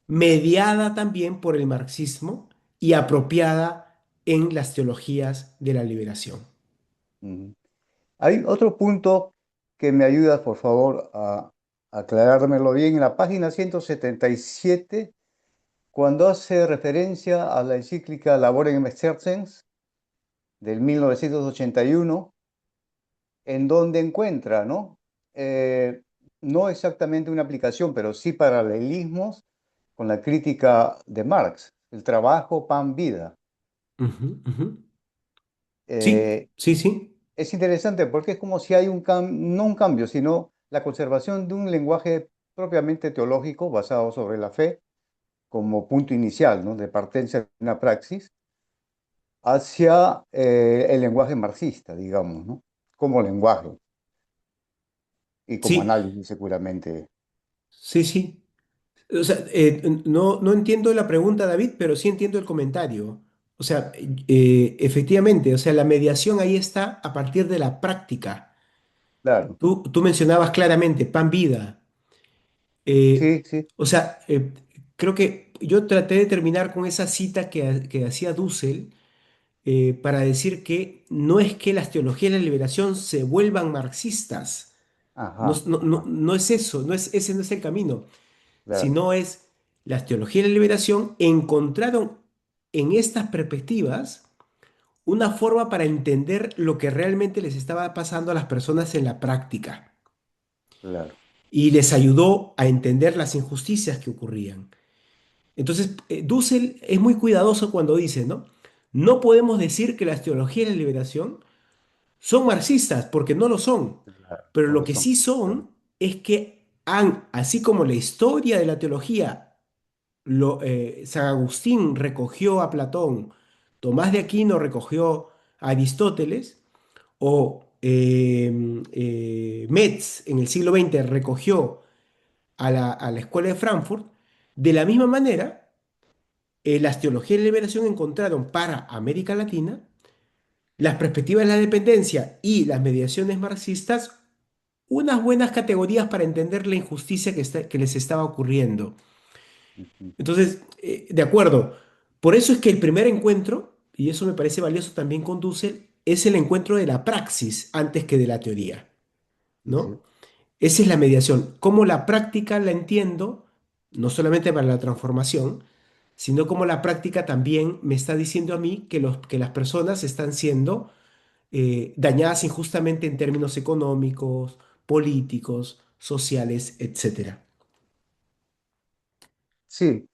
mediada también por el marxismo y apropiada en las teologías de la liberación. Ujú. Hay otro punto que me ayudas, por favor, a aclarármelo bien. En la página 177, cuando hace referencia a la encíclica Laborem Exercens del 1981, en donde encuentra, ¿no? No exactamente una aplicación, pero sí paralelismos con la crítica de Marx, el trabajo, pan, vida. Ujú, ujú. Sí, Eh, sí, sí, es interesante porque es como si hay no un cambio, sino la conservación de un lenguaje propiamente teológico basado sobre la fe como punto inicial, ¿no? De partencia de una praxis hacia el lenguaje marxista, digamos, ¿no? Como lenguaje y como sí, análisis seguramente. sí, sí. O sea, no entiendo la pregunta, David, pero sí entiendo el comentario. O sea, efectivamente, o sea, la mediación ahí está a partir de la práctica. Claro, Tú mencionabas claramente pan vida. Eh, sí, sí, o sea, creo que yo traté de terminar con esa cita que hacía Dussel para decir que no es que las teologías de la liberación se vuelvan marxistas. No, ajá, no, no, ajá, no es eso, ese no es el camino, claro, sino es las teologías de la liberación encontraron en estas perspectivas una forma para entender lo que realmente les estaba pasando a las personas en la práctica Claro. y les ayudó a entender las injusticias que ocurrían. Entonces, Dussel es muy cuidadoso cuando dice, ¿no? No podemos decir que las teologías de la liberación son marxistas, porque no lo son, Claro, pero no lo lo que son. sí Claro. son es que han, así como la historia de la teología, San Agustín recogió a Platón, Tomás de Aquino recogió a Aristóteles, o Metz en el siglo XX recogió a la Escuela de Frankfurt, de la misma manera, las teologías de liberación encontraron para América Latina las perspectivas de la dependencia y las mediaciones marxistas unas buenas categorías para entender la injusticia que les estaba ocurriendo. Ujú. Entonces, de acuerdo, por eso es que el primer encuentro, y eso me parece valioso también con Dussel, es el encuentro de la praxis antes que de la teoría, Sí. ¿no? Esa es la mediación. Cómo la práctica la entiendo, no solamente para la transformación, sino cómo la práctica también me está diciendo a mí que las personas están siendo dañadas injustamente en términos económicos, políticos, sociales, etcétera. Sí,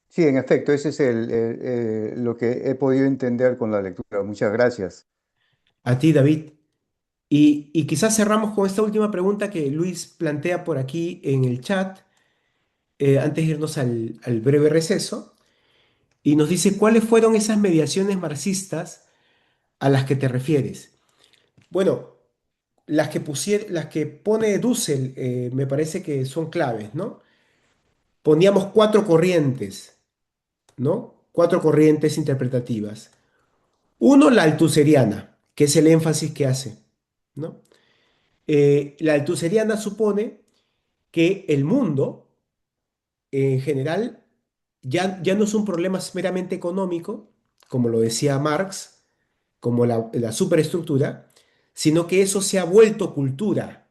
sí, en efecto, ese es lo que he podido entender con la lectura. Muchas gracias. A ti, David. Y quizás cerramos con esta última pregunta que Luis plantea por aquí en el chat, antes de irnos al breve receso, y nos dice, ¿cuáles fueron esas mediaciones marxistas a las que te refieres? Bueno, las que pone Dussel me parece que son claves, ¿no? Poníamos cuatro corrientes, ¿no? Cuatro corrientes interpretativas. Uno, la altuseriana, que es el énfasis que hace, ¿no? La altuseriana supone que el mundo, en general, ya no es un problema meramente económico, como lo decía Marx, como la superestructura, sino que eso se ha vuelto cultura.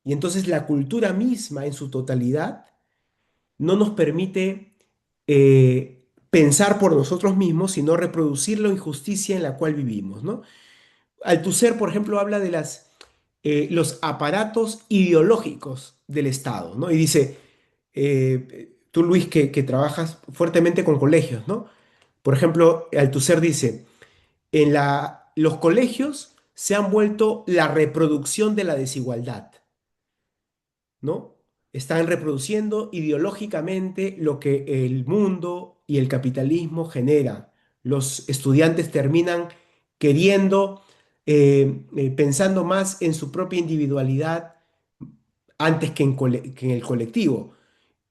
Y entonces la cultura misma en su totalidad no nos permite pensar por nosotros mismos, sino reproducir la injusticia en la cual vivimos, ¿no? Althusser, por ejemplo, habla de los aparatos ideológicos del Estado, ¿no? Y dice, tú Luis, que trabajas fuertemente con colegios, ¿no? Por ejemplo, Althusser dice, los colegios se han vuelto la reproducción de la desigualdad, ¿no? Están reproduciendo ideológicamente lo que el mundo y el capitalismo genera. Los estudiantes terminan queriendo, pensando más en su propia individualidad antes que en el colectivo.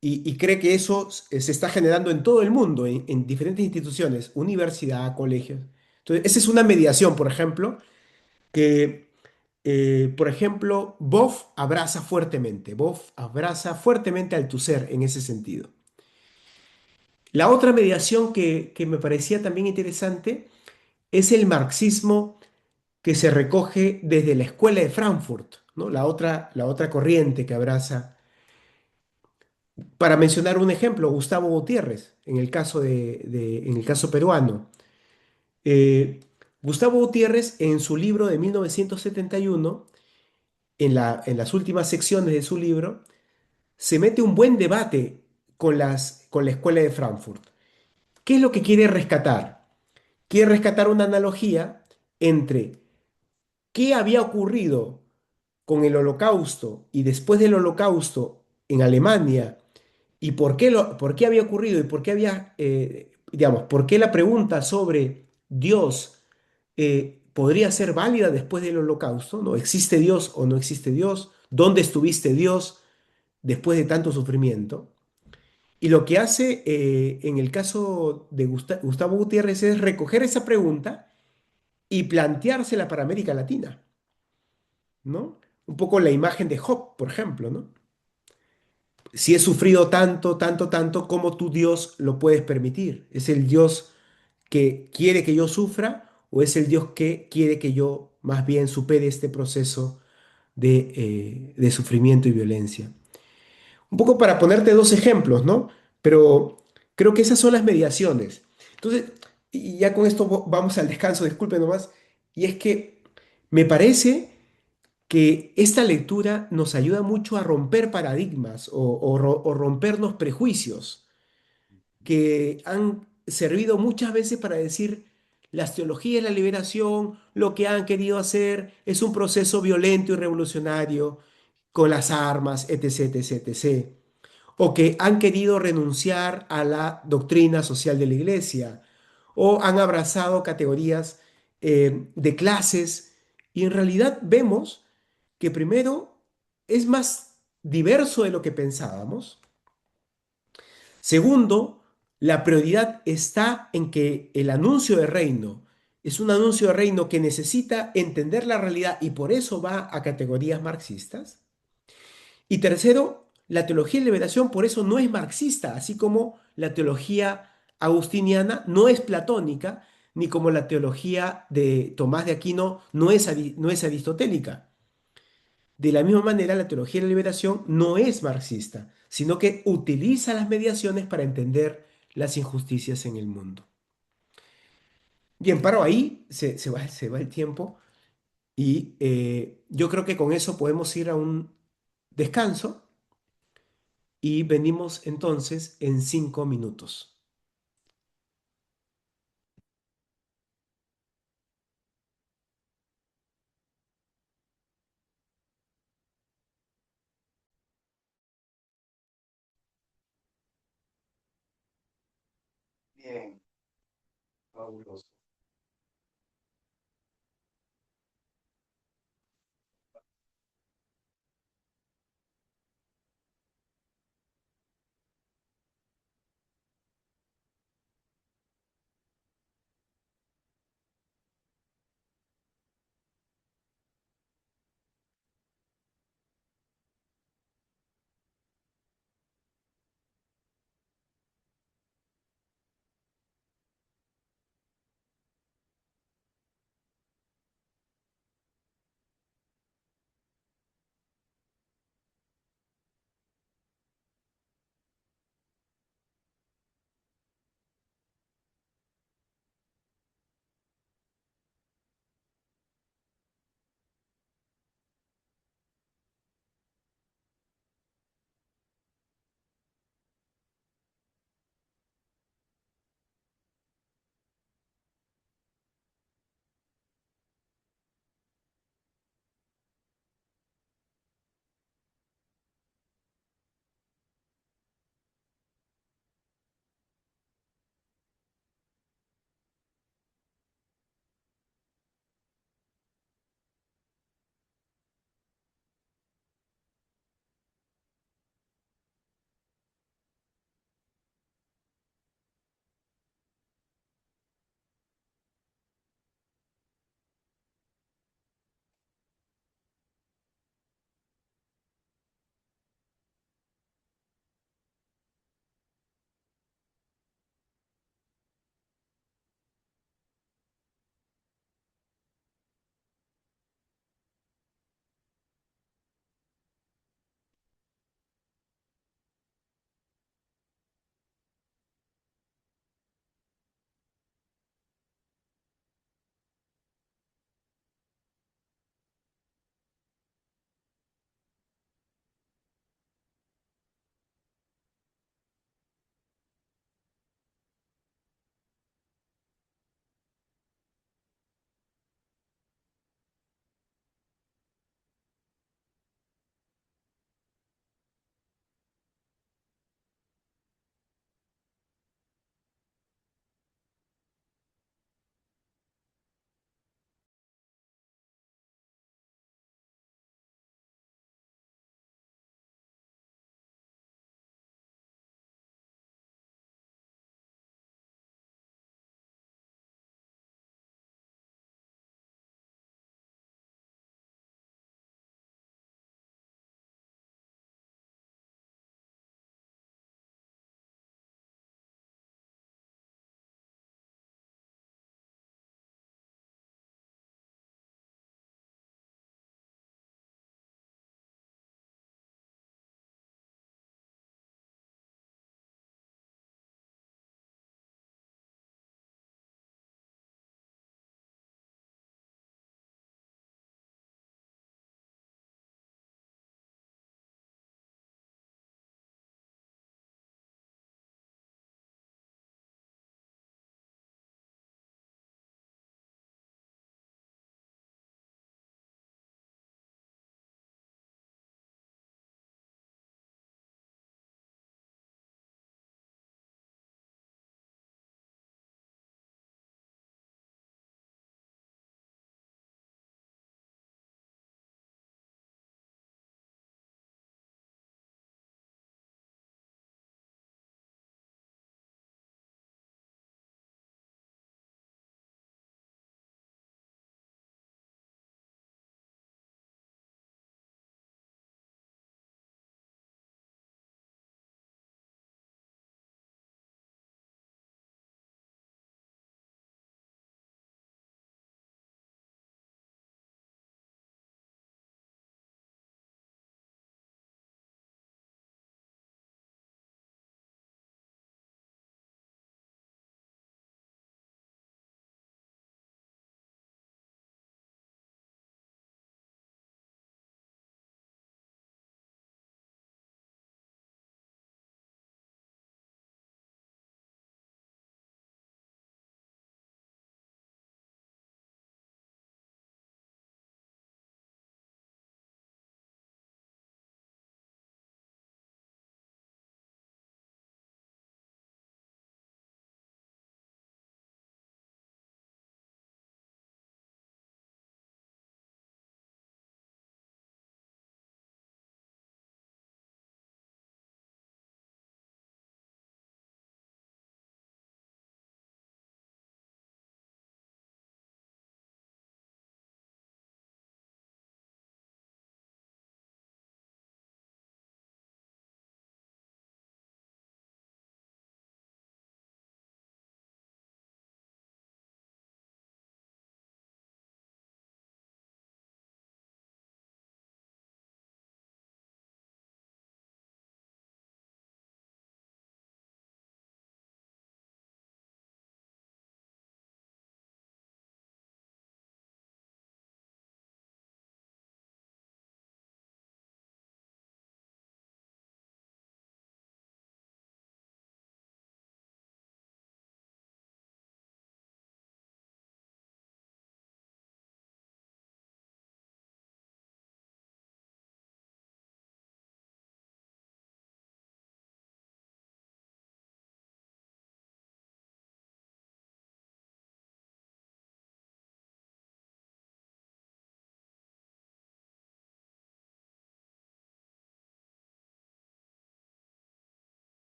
Y cree que eso se está generando en todo el mundo, en diferentes instituciones, universidad, colegios. Entonces, esa es una mediación, por ejemplo, que por ejemplo, Boff abraza fuertemente al Althusser en ese sentido. La otra mediación que me parecía también interesante es el marxismo que se recoge desde la escuela de Frankfurt, ¿no? La otra corriente que abraza. Para mencionar un ejemplo, Gustavo Gutiérrez, en el caso, en el caso peruano. Eh, Gustavo Gutiérrez, en su libro de 1971, en las últimas secciones de su libro, se mete un buen debate con la escuela de Frankfurt. ¿Qué es lo que quiere rescatar? Quiere rescatar una analogía entre qué había ocurrido con el Holocausto y después del Holocausto en Alemania y por qué había ocurrido y por qué había, digamos, por qué la pregunta sobre Dios podría ser válida después del Holocausto, ¿no? ¿Existe Dios o no existe Dios? ¿Dónde estuviste Dios después de tanto sufrimiento? Y lo que hace en el caso de Gustavo Gutiérrez es recoger esa pregunta y planteársela para América Latina, ¿no? Un poco la imagen de Job, por ejemplo, ¿no? Si he sufrido tanto, tanto, tanto, ¿cómo tu Dios lo puedes permitir? ¿Es el Dios que quiere que yo sufra o es el Dios que quiere que yo más bien supere este proceso de sufrimiento y violencia? Un poco para ponerte dos ejemplos, ¿no? Pero creo que esas son las mediaciones. Entonces, y ya con esto vamos al descanso, disculpe nomás, y es que me parece que esta lectura nos ayuda mucho a romper paradigmas o rompernos prejuicios que han servido muchas veces para decir las teologías de la liberación, lo que han querido hacer es un proceso violento y revolucionario con las armas, etc., etc., etc. O que han querido renunciar a la doctrina social de la iglesia, o han abrazado categorías de clases, y en realidad vemos que primero es más diverso de lo que pensábamos. Segundo, la prioridad está en que el anuncio de reino es un anuncio de reino que necesita entender la realidad y por eso va a categorías marxistas. Y tercero, la teología de liberación por eso no es marxista, así como la teología agustiniana no es platónica, ni como la teología de Tomás de Aquino no es aristotélica. De la misma manera, la teología de la liberación no es marxista, sino que utiliza las mediaciones para entender las injusticias en el mundo. Bien, paro ahí, se va el tiempo y yo creo que con eso podemos ir a un descanso y venimos entonces en 5 minutos. Bien, fabuloso.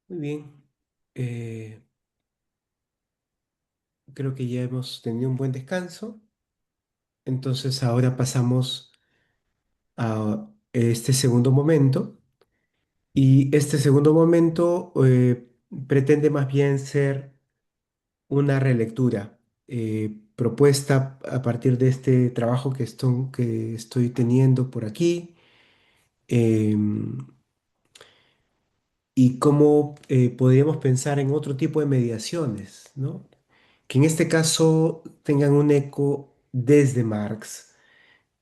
Muy bien. Eh, Creo que ya hemos tenido un buen descanso. Entonces ahora pasamos a este segundo momento. Y este segundo momento pretende más bien ser una relectura propuesta a partir de este trabajo que estoy teniendo por aquí, em, y cómo podríamos pensar en otro tipo de mediaciones, ¿no? Que en este caso tengan un eco desde Marx,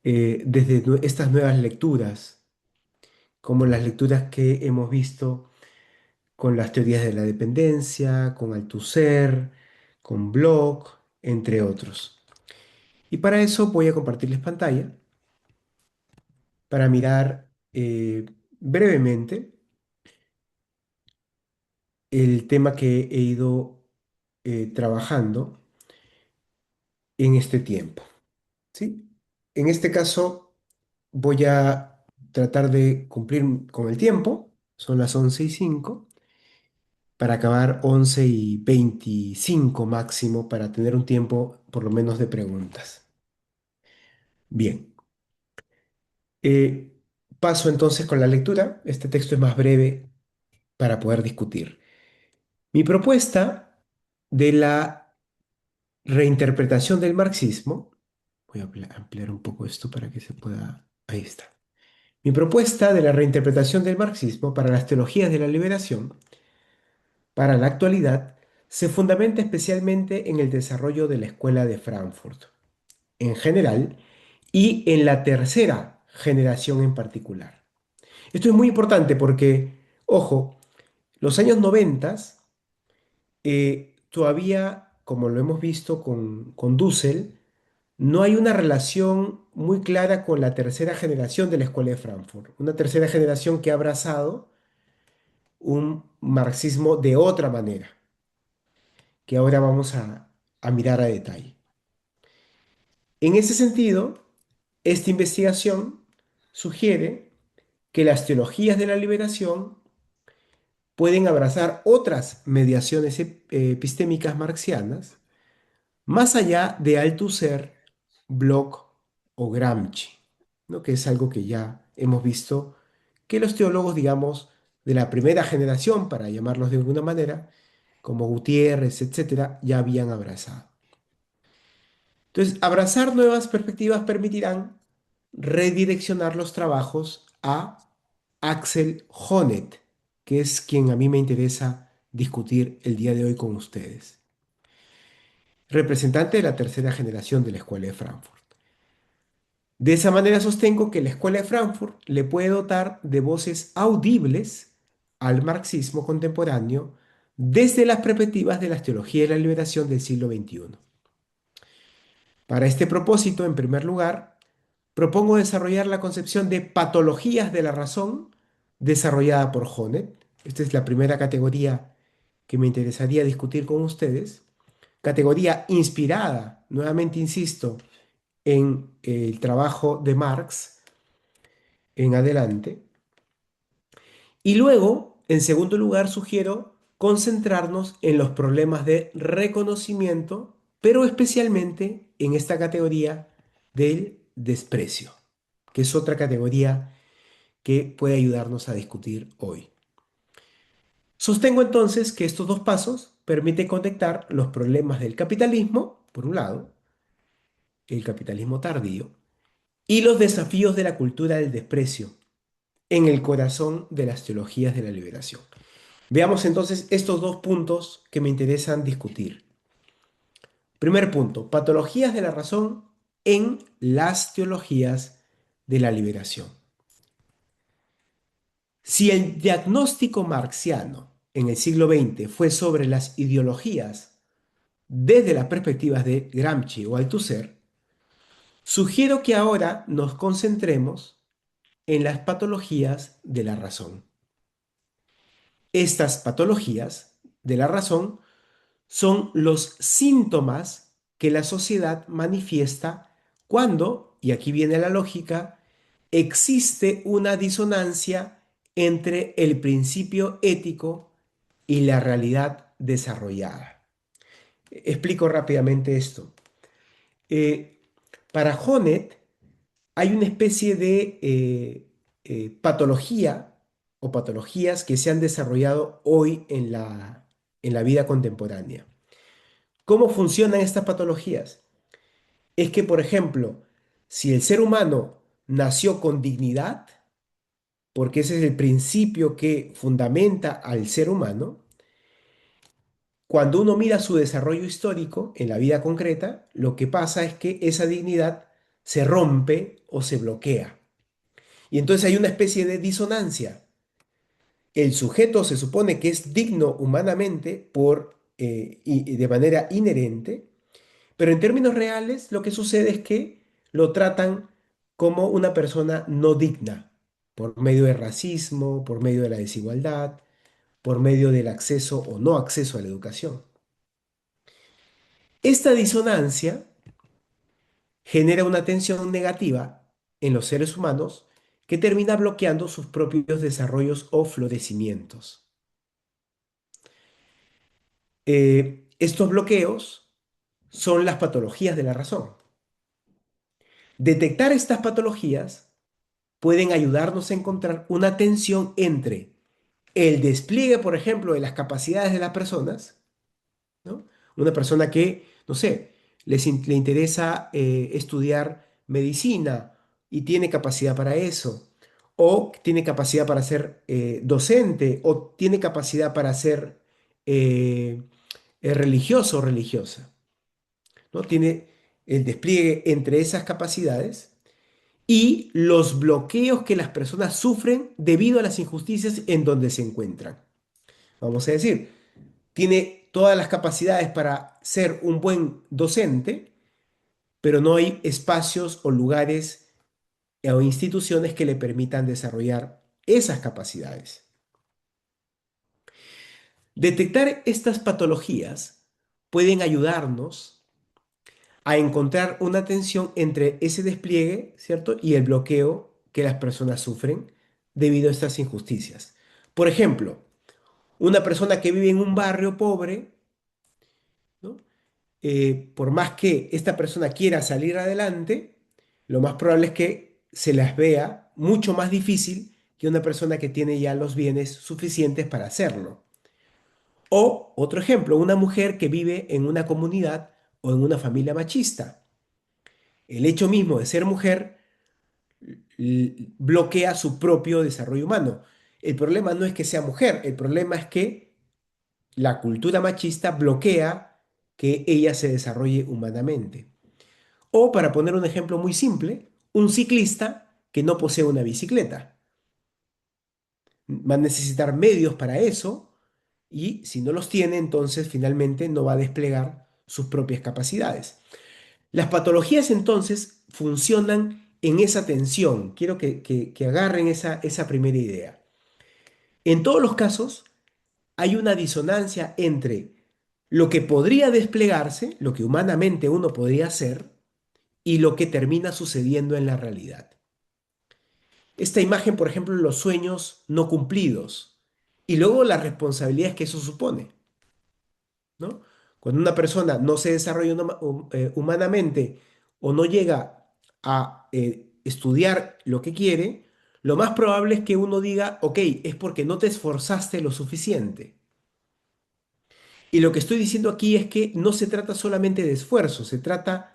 desde estas nuevas lecturas, como las lecturas que hemos visto con las teorías de la dependencia, con Althusser, con Bloch, entre otros. Y para eso voy a compartirles pantalla para mirar brevemente el tema que he ido trabajando en este tiempo, ¿sí? En este caso voy a tratar de cumplir con el tiempo, son las 11:05, para acabar 11:25 máximo, para tener un tiempo por lo menos de preguntas. Bien, eh, paso entonces con la lectura. Este texto es más breve para poder discutir. Mi propuesta de la reinterpretación del marxismo, voy a ampliar un poco esto para que se pueda, ahí está. Mi propuesta de la reinterpretación del marxismo para las teologías de la liberación, para la actualidad, se fundamenta especialmente en el desarrollo de la Escuela de Frankfurt, en general, y en la tercera generación en particular. Esto es muy importante porque, ojo, los años 90 todavía, como lo hemos visto con Dussel, no hay una relación muy clara con la tercera generación de la Escuela de Frankfurt, una tercera generación que ha abrazado un marxismo de otra manera, que ahora vamos a mirar a detalle. En ese sentido, esta investigación sugiere que las teologías de la liberación pueden abrazar otras mediaciones epistémicas marxianas más allá de Althusser, Bloch o Gramsci, ¿no? Que es algo que ya hemos visto que los teólogos, digamos, de la primera generación, para llamarlos de alguna manera, como Gutiérrez, etcétera, ya habían abrazado. Entonces, abrazar nuevas perspectivas permitirán redireccionar los trabajos a Axel Honneth, que es quien a mí me interesa discutir el día de hoy con ustedes, representante de la tercera generación de la Escuela de Frankfurt. De esa manera sostengo que la Escuela de Frankfurt le puede dotar de voces audibles al marxismo contemporáneo desde las perspectivas de las teologías de la liberación del siglo XXI. Para este propósito, en primer lugar, propongo desarrollar la concepción de patologías de la razón desarrollada por Honneth. Esta es la primera categoría que me interesaría discutir con ustedes. Categoría inspirada, nuevamente insisto, en el trabajo de Marx en adelante. Y luego, en segundo lugar, sugiero concentrarnos en los problemas de reconocimiento, pero especialmente en esta categoría del desprecio, que es otra categoría que puede ayudarnos a discutir hoy. Sostengo entonces que estos dos pasos permiten conectar los problemas del capitalismo, por un lado, el capitalismo tardío, y los desafíos de la cultura del desprecio en el corazón de las teologías de la liberación. Veamos entonces estos dos puntos que me interesan discutir. Primer punto, patologías de la razón en las teologías de la liberación. Si el diagnóstico marxiano en el siglo XX fue sobre las ideologías desde las perspectivas de Gramsci o Althusser, sugiero que ahora nos concentremos en las patologías de la razón. Estas patologías de la razón son los síntomas que la sociedad manifiesta cuando, y aquí viene la lógica, existe una disonancia entre el principio ético y la realidad desarrollada. Explico rápidamente esto. Eh, para Honneth hay una especie de patología o patologías que se han desarrollado hoy en la vida contemporánea. ¿Cómo funcionan estas patologías? Es que, por ejemplo, si el ser humano nació con dignidad, porque ese es el principio que fundamenta al ser humano, cuando uno mira su desarrollo histórico en la vida concreta, lo que pasa es que esa dignidad se rompe o se bloquea. Y entonces hay una especie de disonancia. El sujeto se supone que es digno humanamente y de manera inherente, pero en términos reales lo que sucede es que lo tratan como una persona no digna, por medio del racismo, por medio de la desigualdad, por medio del acceso o no acceso a la educación. Esta disonancia genera una tensión negativa en los seres humanos que termina bloqueando sus propios desarrollos o florecimientos. Estos bloqueos son las patologías de la razón. Detectar estas patologías pueden ayudarnos a encontrar una tensión entre el despliegue, por ejemplo, de las capacidades de las personas, ¿no? Una persona que, no sé, le interesa estudiar medicina y tiene capacidad para eso, o tiene capacidad para ser docente, o tiene capacidad para ser eh, religioso o religiosa, ¿no? Tiene el despliegue entre esas capacidades y los bloqueos que las personas sufren debido a las injusticias en donde se encuentran. Vamos a decir, tiene todas las capacidades para ser un buen docente, pero no hay espacios o lugares o instituciones que le permitan desarrollar esas capacidades. Detectar estas patologías pueden ayudarnos a encontrar una tensión entre ese despliegue, ¿cierto? Y el bloqueo que las personas sufren debido a estas injusticias. Por ejemplo, una persona que vive en un barrio pobre, ¿no? Por más que esta persona quiera salir adelante, lo más probable es que se las vea mucho más difícil que una persona que tiene ya los bienes suficientes para hacerlo. O, otro ejemplo, una mujer que vive en una comunidad o en una familia machista. El hecho mismo de ser mujer bloquea su propio desarrollo humano. El problema no es que sea mujer, el problema es que la cultura machista bloquea que ella se desarrolle humanamente. O, para poner un ejemplo muy simple, un ciclista que no posee una bicicleta. Va a necesitar medios para eso y si no los tiene, entonces finalmente no va a desplegar sus propias capacidades. Las patologías entonces funcionan en esa tensión. Quiero que agarren esa primera idea. En todos los casos hay una disonancia entre lo que podría desplegarse, lo que humanamente uno podría hacer, y lo que termina sucediendo en la realidad. Esta imagen, por ejemplo, los sueños no cumplidos y luego las responsabilidades que eso supone, ¿no? Cuando una persona no se desarrolla humanamente o no llega a estudiar lo que quiere, lo más probable es que uno diga, ok, es porque no te esforzaste lo suficiente. Y lo que estoy diciendo aquí es que no se trata solamente de esfuerzo, se trata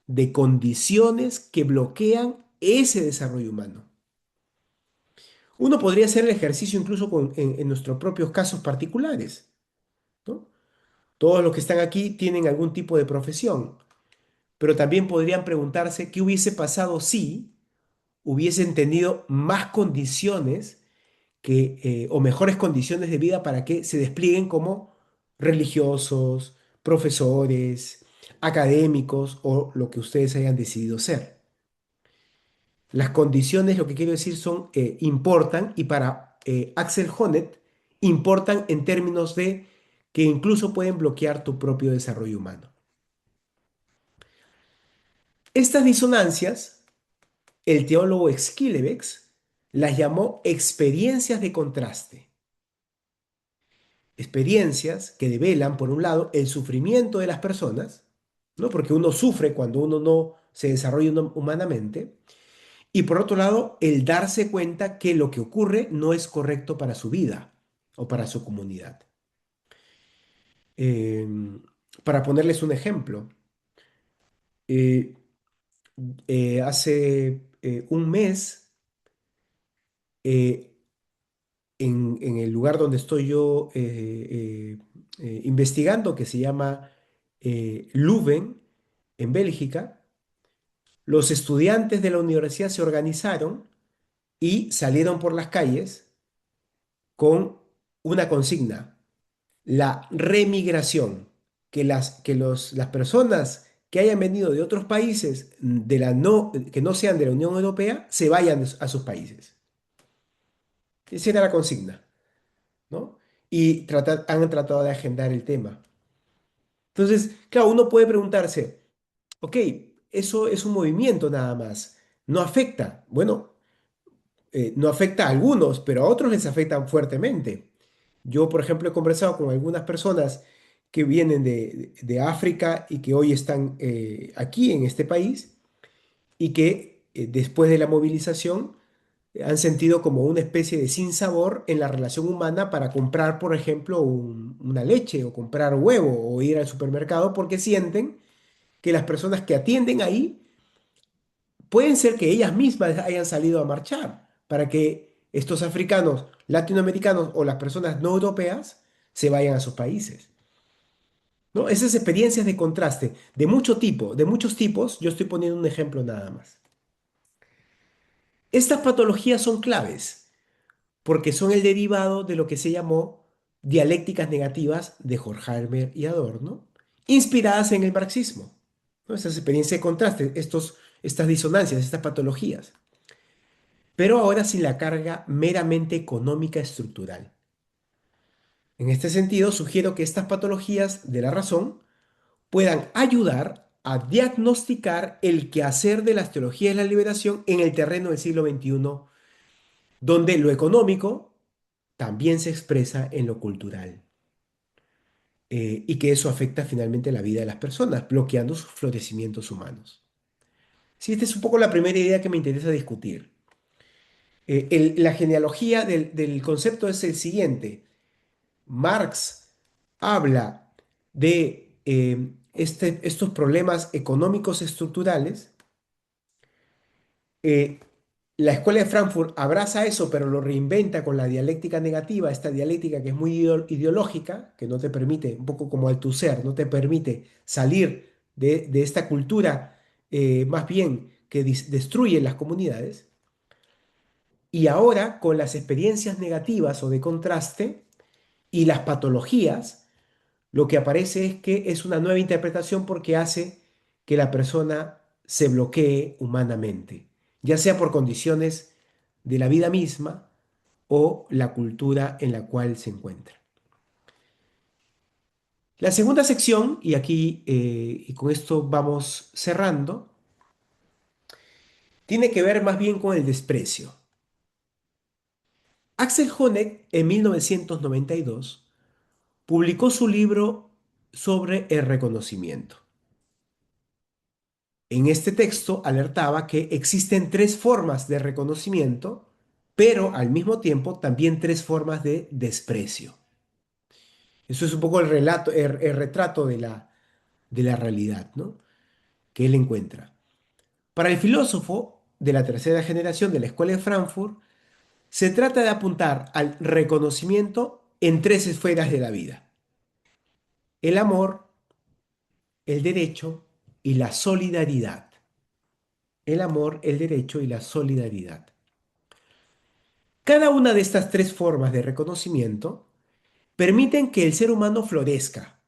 de condiciones que bloquean ese desarrollo humano. Uno podría hacer el ejercicio incluso en nuestros propios casos particulares, ¿no? Todos los que están aquí tienen algún tipo de profesión, pero también podrían preguntarse qué hubiese pasado si hubiesen tenido más condiciones o mejores condiciones de vida para que se desplieguen como religiosos, profesores, académicos o lo que ustedes hayan decidido ser. Las condiciones, lo que quiero decir, importan y para Axel Honneth importan en términos de que incluso pueden bloquear tu propio desarrollo humano. Estas disonancias, el teólogo Schillebeeckx las llamó experiencias de contraste. experiencias que develan, por un lado, el sufrimiento de las personas, ¿no? Porque uno sufre cuando uno no se desarrolla humanamente, y por otro lado, el darse cuenta que lo que ocurre no es correcto para su vida o para su comunidad. Em, para ponerles un ejemplo, eh, hace un mes, eh, en el lugar donde estoy yo investigando, que se llama Leuven, en Bélgica, los estudiantes de la universidad se organizaron y salieron por las calles con una consigna: la remigración, las personas que hayan venido de otros países que no sean de la Unión Europea se vayan a sus países. Esa era la consigna, ¿no? Y han tratado de agendar el tema. Entonces, claro, uno puede preguntarse, ok, eso es un movimiento nada más, no afecta. Bueno, no afecta a algunos, pero a otros les afectan fuertemente. Yo, por ejemplo, he conversado con algunas personas que vienen de África y que hoy están aquí en este país y que después de la movilización han sentido como una especie de sinsabor en la relación humana para comprar, por ejemplo, una leche o comprar huevo o ir al supermercado porque sienten que las personas que atienden ahí pueden ser que ellas mismas hayan salido a marchar para que estos africanos, latinoamericanos o las personas no europeas se vayan a sus países. ¿No? Esas experiencias de contraste de mucho tipo, de muchos tipos, yo estoy poniendo un ejemplo nada más. Estas patologías son claves porque son el derivado de lo que se llamó dialécticas negativas de Horkheimer y Adorno, inspiradas en el marxismo. ¿No? Esas experiencias de contraste, estas disonancias, estas patologías, pero ahora sin la carga meramente económica estructural. En este sentido, sugiero que estas patologías de la razón puedan ayudar a diagnosticar el quehacer de las teologías de la liberación en el terreno del siglo XXI, donde lo económico también se expresa en lo cultural, y que eso afecta finalmente la vida de las personas, bloqueando sus florecimientos humanos. Sí, esta es un poco la primera idea que me interesa discutir. La genealogía del concepto es el siguiente. Marx habla de estos problemas económicos estructurales. eh, la Escuela de Frankfurt abraza eso, pero lo reinventa con la dialéctica negativa, esta dialéctica que es muy ideológica, que no te permite, un poco como Althusser, no te permite salir de esta cultura más bien que destruye las comunidades. Y ahora, con las experiencias negativas o de contraste y las patologías, lo que aparece es que es una nueva interpretación porque hace que la persona se bloquee humanamente, ya sea por condiciones de la vida misma o la cultura en la cual se encuentra. La segunda sección, y aquí y con esto vamos cerrando, tiene que ver más bien con el desprecio. Axel Honneth en 1992 publicó su libro sobre el reconocimiento. En este texto alertaba que existen tres formas de reconocimiento, pero al mismo tiempo también tres formas de desprecio. Eso es un poco el retrato de la realidad, ¿no? Que él encuentra. Para el filósofo de la tercera generación de la Escuela de Frankfurt, se trata de apuntar al reconocimiento en tres esferas de la vida: el amor, el derecho y la solidaridad. El amor, el derecho y la solidaridad. Cada una de estas tres formas de reconocimiento permiten que el ser humano florezca.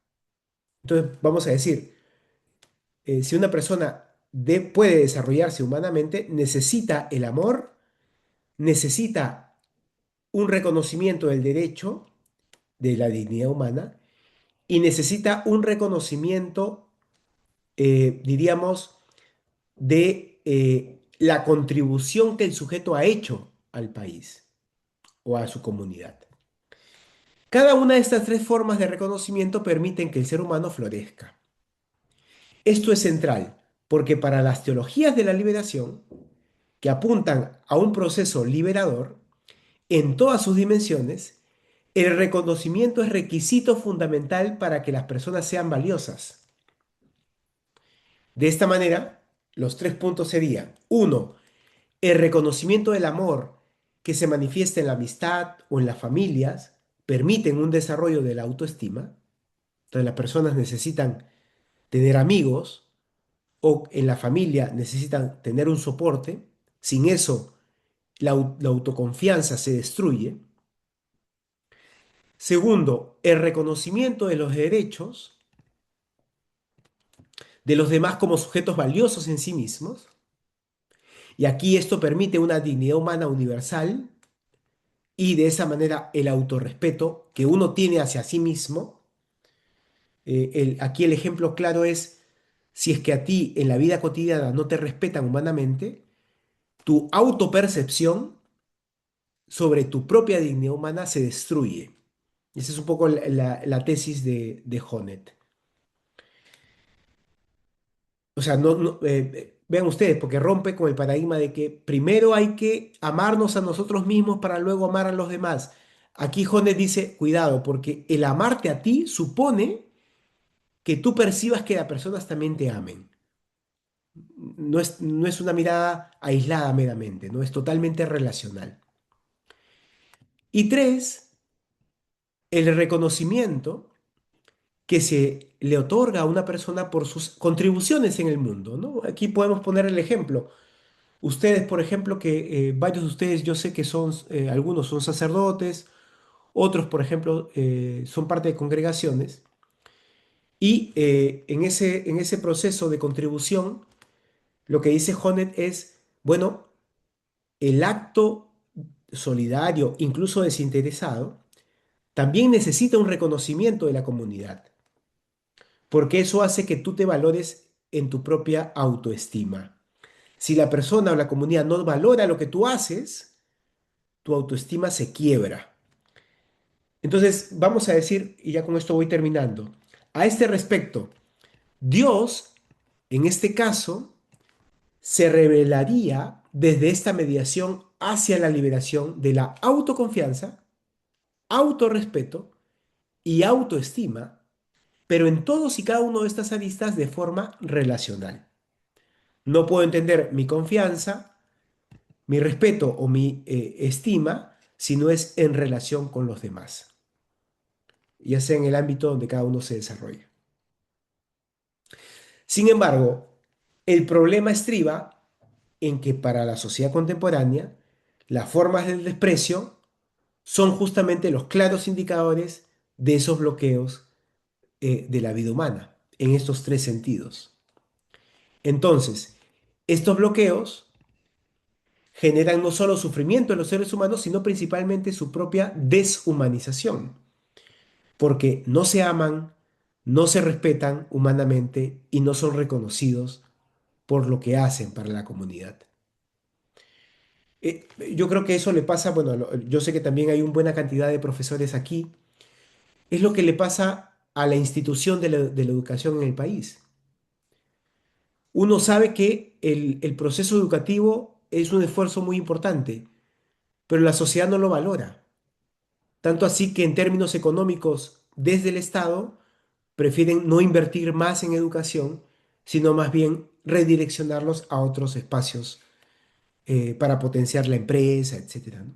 Entonces, vamos a decir, si una persona puede desarrollarse humanamente, necesita el amor, necesita un reconocimiento del derecho, de la dignidad humana, y necesita un reconocimiento, diríamos, de la contribución que el sujeto ha hecho al país o a su comunidad. Cada una de estas tres formas de reconocimiento permiten que el ser humano florezca. Esto es central, porque para las teologías de la liberación, que apuntan a un proceso liberador en todas sus dimensiones, el reconocimiento es requisito fundamental para que las personas sean valiosas. De esta manera, los tres puntos serían: uno, el reconocimiento del amor que se manifiesta en la amistad o en las familias permiten un desarrollo de la autoestima. Entonces las personas necesitan tener amigos o en la familia necesitan tener un soporte. Sin eso, la autoconfianza se destruye. Segundo, el reconocimiento de los derechos de los demás como sujetos valiosos en sí mismos. Y aquí esto permite una dignidad humana universal y de esa manera el autorrespeto que uno tiene hacia sí mismo. Aquí el ejemplo claro es, si es que a ti en la vida cotidiana no te respetan humanamente, tu autopercepción sobre tu propia dignidad humana se destruye. Esa es un poco la tesis de Honneth. O sea, vean ustedes, porque rompe con el paradigma de que primero hay que amarnos a nosotros mismos para luego amar a los demás. Aquí Honneth dice, cuidado, porque el amarte a ti supone que tú percibas que las personas también te amen. No es una mirada aislada meramente, no es totalmente relacional. Y tres, el reconocimiento que se le otorga a una persona por sus contribuciones en el mundo, ¿no? Aquí podemos poner el ejemplo. Ustedes, por ejemplo, que varios de ustedes yo sé que son, algunos son sacerdotes, otros, por ejemplo, son parte de congregaciones, y en ese proceso de contribución, lo que dice Honneth es, bueno, el acto solidario, incluso desinteresado, también necesita un reconocimiento de la comunidad, porque eso hace que tú te valores en tu propia autoestima. Si la persona o la comunidad no valora lo que tú haces, tu autoestima se quiebra. Entonces, vamos a decir, y ya con esto voy terminando, a este respecto, Dios, en este caso, se revelaría desde esta mediación hacia la liberación de la autoconfianza, autorrespeto y autoestima, pero en todos y cada uno de estas aristas de forma relacional. No puedo entender mi confianza, mi respeto o mi estima si no es en relación con los demás, ya sea en el ámbito donde cada uno se desarrolla. Sin embargo, el problema estriba en que para la sociedad contemporánea, las formas del desprecio son justamente los claros indicadores de esos bloqueos de la vida humana, en estos tres sentidos. Entonces, estos bloqueos generan no solo sufrimiento en los seres humanos, sino principalmente su propia deshumanización, porque no se aman, no se respetan humanamente y no son reconocidos por lo que hacen para la comunidad. Yo creo que eso le pasa, bueno, yo sé que también hay una buena cantidad de profesores aquí, es lo que le pasa a la institución de la educación en el país. Uno sabe que el proceso educativo es un esfuerzo muy importante, pero la sociedad no lo valora. Tanto así que en términos económicos, desde el Estado, prefieren no invertir más en educación, sino más bien redireccionarlos a otros espacios para potenciar la empresa, etcétera, ¿no?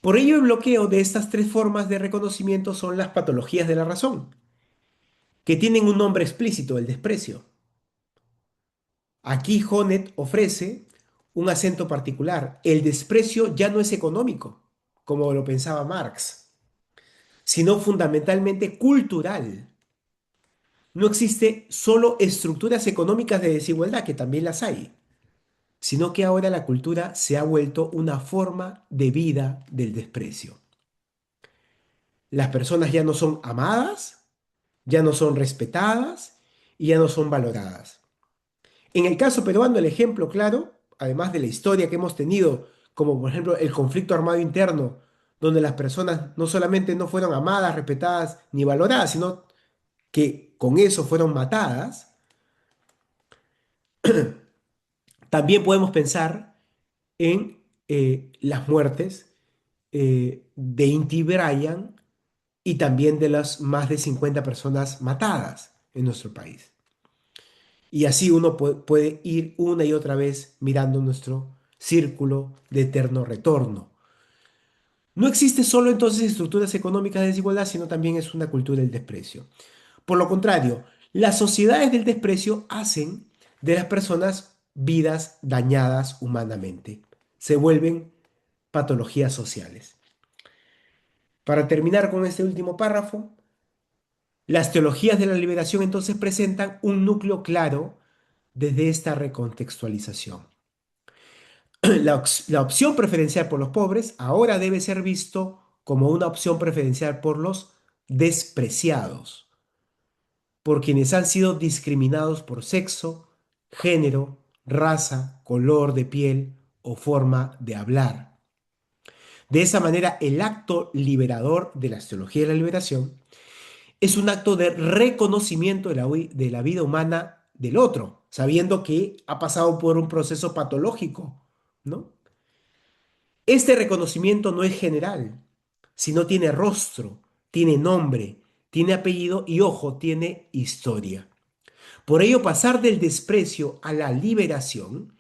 Por ello, el bloqueo de estas tres formas de reconocimiento son las patologías de la razón, que tienen un nombre explícito, el desprecio. Aquí Honneth ofrece un acento particular. El desprecio ya no es económico, como lo pensaba Marx, sino fundamentalmente cultural. No existe solo estructuras económicas de desigualdad, que también las hay, sino que ahora la cultura se ha vuelto una forma de vida del desprecio. Las personas ya no son amadas, ya no son respetadas y ya no son valoradas. En el caso peruano, el ejemplo claro, además de la historia que hemos tenido, como por ejemplo el conflicto armado interno donde las personas no solamente no fueron amadas, respetadas ni valoradas, sino que con eso fueron matadas, también podemos pensar en las muertes de Inti Brian y también de las más de 50 personas matadas en nuestro país. Y así uno puede ir una y otra vez mirando nuestro círculo de eterno retorno. No existe solo entonces estructuras económicas de desigualdad, sino también es una cultura del desprecio. Por lo contrario, las sociedades del desprecio hacen de las personas vidas dañadas humanamente. Se vuelven patologías sociales. Para terminar con este último párrafo, las teologías de la liberación entonces presentan un núcleo claro desde esta recontextualización. La opción preferencial por los pobres ahora debe ser visto como una opción preferencial por los despreciados, por quienes han sido discriminados por sexo, género, raza, color de piel o forma de hablar. De esa manera, el acto liberador de la teología de la liberación es un acto de reconocimiento de la vida humana del otro, sabiendo que ha pasado por un proceso patológico, ¿no? Este reconocimiento no es general, sino tiene rostro, tiene nombre, tiene apellido y, ojo, tiene historia. Por ello, pasar del desprecio a la liberación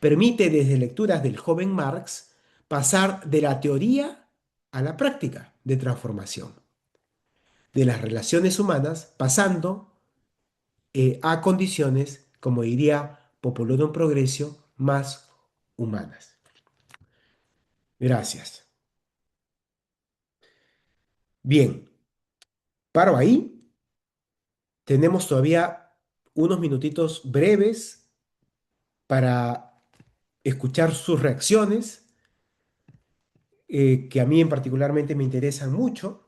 permite desde lecturas del joven Marx pasar de la teoría a la práctica de transformación de las relaciones humanas, pasando a condiciones, como diría Popolorum Progressio, más humanas. Gracias. Bien, paro ahí. Tenemos todavía unos minutitos breves para escuchar sus reacciones, que a mí en particularmente me interesan mucho,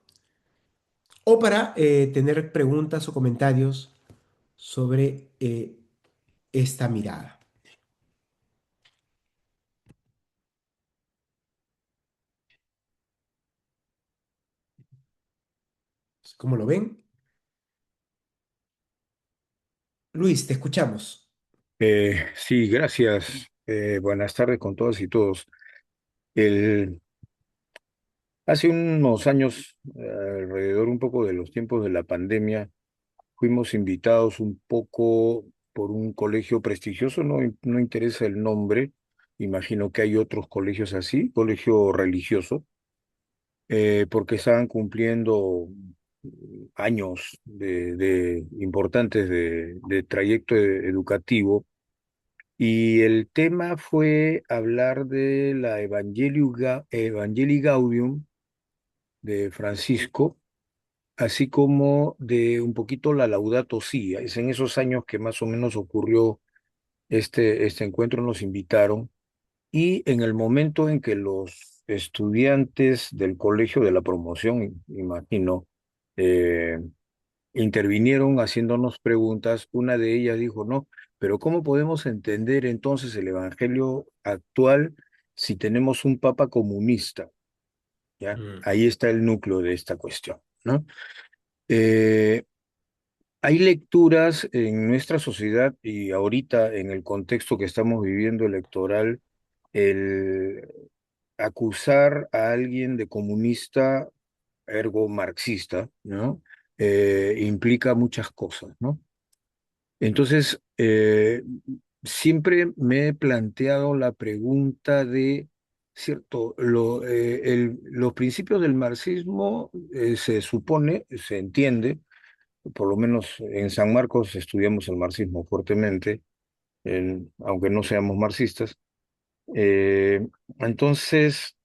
o para tener preguntas o comentarios sobre esta mirada. ¿Cómo lo ven? Luis, te escuchamos. Sí, gracias. Buenas tardes con todas y todos. El, Hace unos años, alrededor un poco de los tiempos de la pandemia, fuimos invitados un poco por un colegio prestigioso, no interesa el nombre, imagino que hay otros colegios así, colegio religioso, porque estaban cumpliendo años de importantes de trayecto educativo. Y el tema fue hablar de la Evangelii Gaudium de Francisco, así como de un poquito la Laudato Si. Es en esos años que más o menos ocurrió este encuentro, nos invitaron, y en el momento en que los estudiantes del colegio de la promoción, imagino, eh, intervinieron haciéndonos preguntas. Una de ellas dijo, no, pero ¿cómo podemos entender entonces el evangelio actual si tenemos un papa comunista? ¿Ya? Mm. Ahí está el núcleo de esta cuestión, ¿no? Eh, Hay lecturas en nuestra sociedad y ahorita en el contexto que estamos viviendo electoral, el acusar a alguien de comunista, ergo marxista, ¿no? Implica muchas cosas, ¿no? Entonces, siempre me he planteado la pregunta de, cierto, los principios del marxismo se supone, se entiende, por lo menos en San Marcos estudiamos el marxismo fuertemente, aunque no seamos marxistas. Eh, entonces,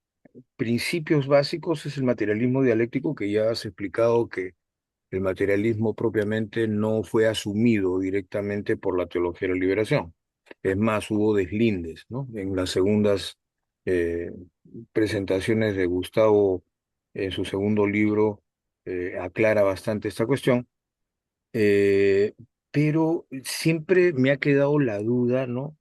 principios básicos es el materialismo dialéctico, que ya has explicado que el materialismo propiamente no fue asumido directamente por la teología de la liberación. Es más, hubo deslindes, ¿no? En las segundas eh, presentaciones de Gustavo, en su segundo libro, aclara bastante esta cuestión. Eh, pero siempre me ha quedado la duda, ¿no?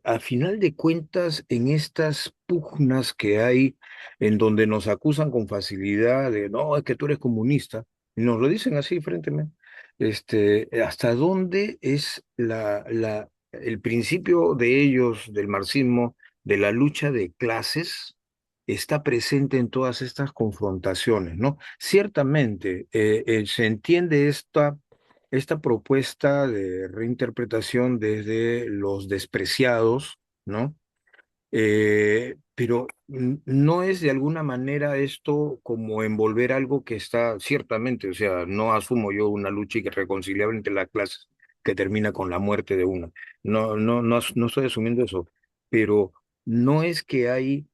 A final de cuentas, en estas pugnas que hay en donde nos acusan con facilidad de, no, es que tú eres comunista, y nos lo dicen así frente a mí. ¿Hasta dónde es el principio de ellos, del marxismo, de la lucha de clases, está presente en todas estas confrontaciones, ¿no? Ciertamente, se entiende esta propuesta de reinterpretación desde los despreciados, ¿no? Pero no es de alguna manera esto como envolver algo que está ciertamente, o sea, no asumo yo una lucha irreconciliable entre las clases que termina con la muerte de una. No estoy asumiendo eso, pero no es que hay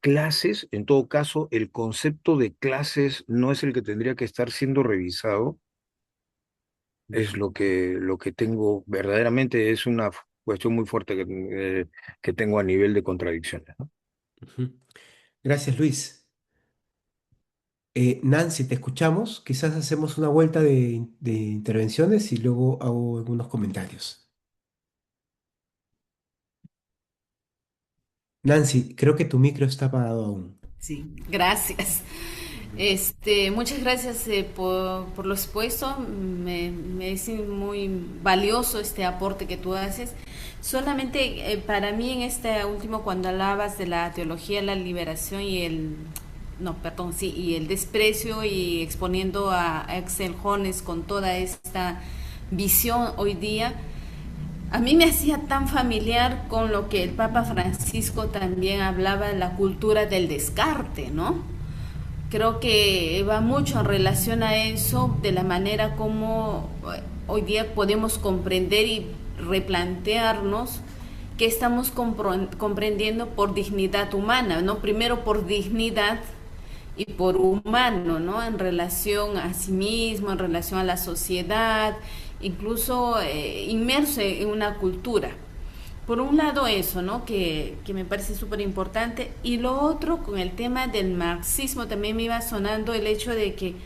clases, en todo caso, el concepto de clases no es el que tendría que estar siendo revisado, es lo que tengo, verdaderamente es una cuestión muy fuerte que tengo a nivel de contradicciones, ¿no? Ujú. Gracias, Luis. Nancy, te escuchamos. Quizás hacemos una vuelta de intervenciones y luego hago algunos comentarios. Nancy, creo que tu micro está apagado aún. Sí, gracias. Muchas gracias por lo expuesto. Me es muy valioso este aporte que tú haces. Solamente para mí en este último, cuando hablabas de la teología de la liberación y no, perdón, sí, y el desprecio y exponiendo a Axel Jones con toda esta visión hoy día, a mí me hacía tan familiar con lo que el Papa Francisco también hablaba de la cultura del descarte, ¿no? Creo que va mucho en relación a eso, de la manera como hoy día podemos comprender y replantearnos qué estamos comprendiendo por dignidad humana, ¿no? Primero por dignidad y por humano, ¿no? En relación a sí mismo, en relación a la sociedad, incluso inmerso en una cultura. Por un lado eso, ¿no? Que me parece súper importante. Y lo otro, con el tema del marxismo, también me iba sonando el hecho de que,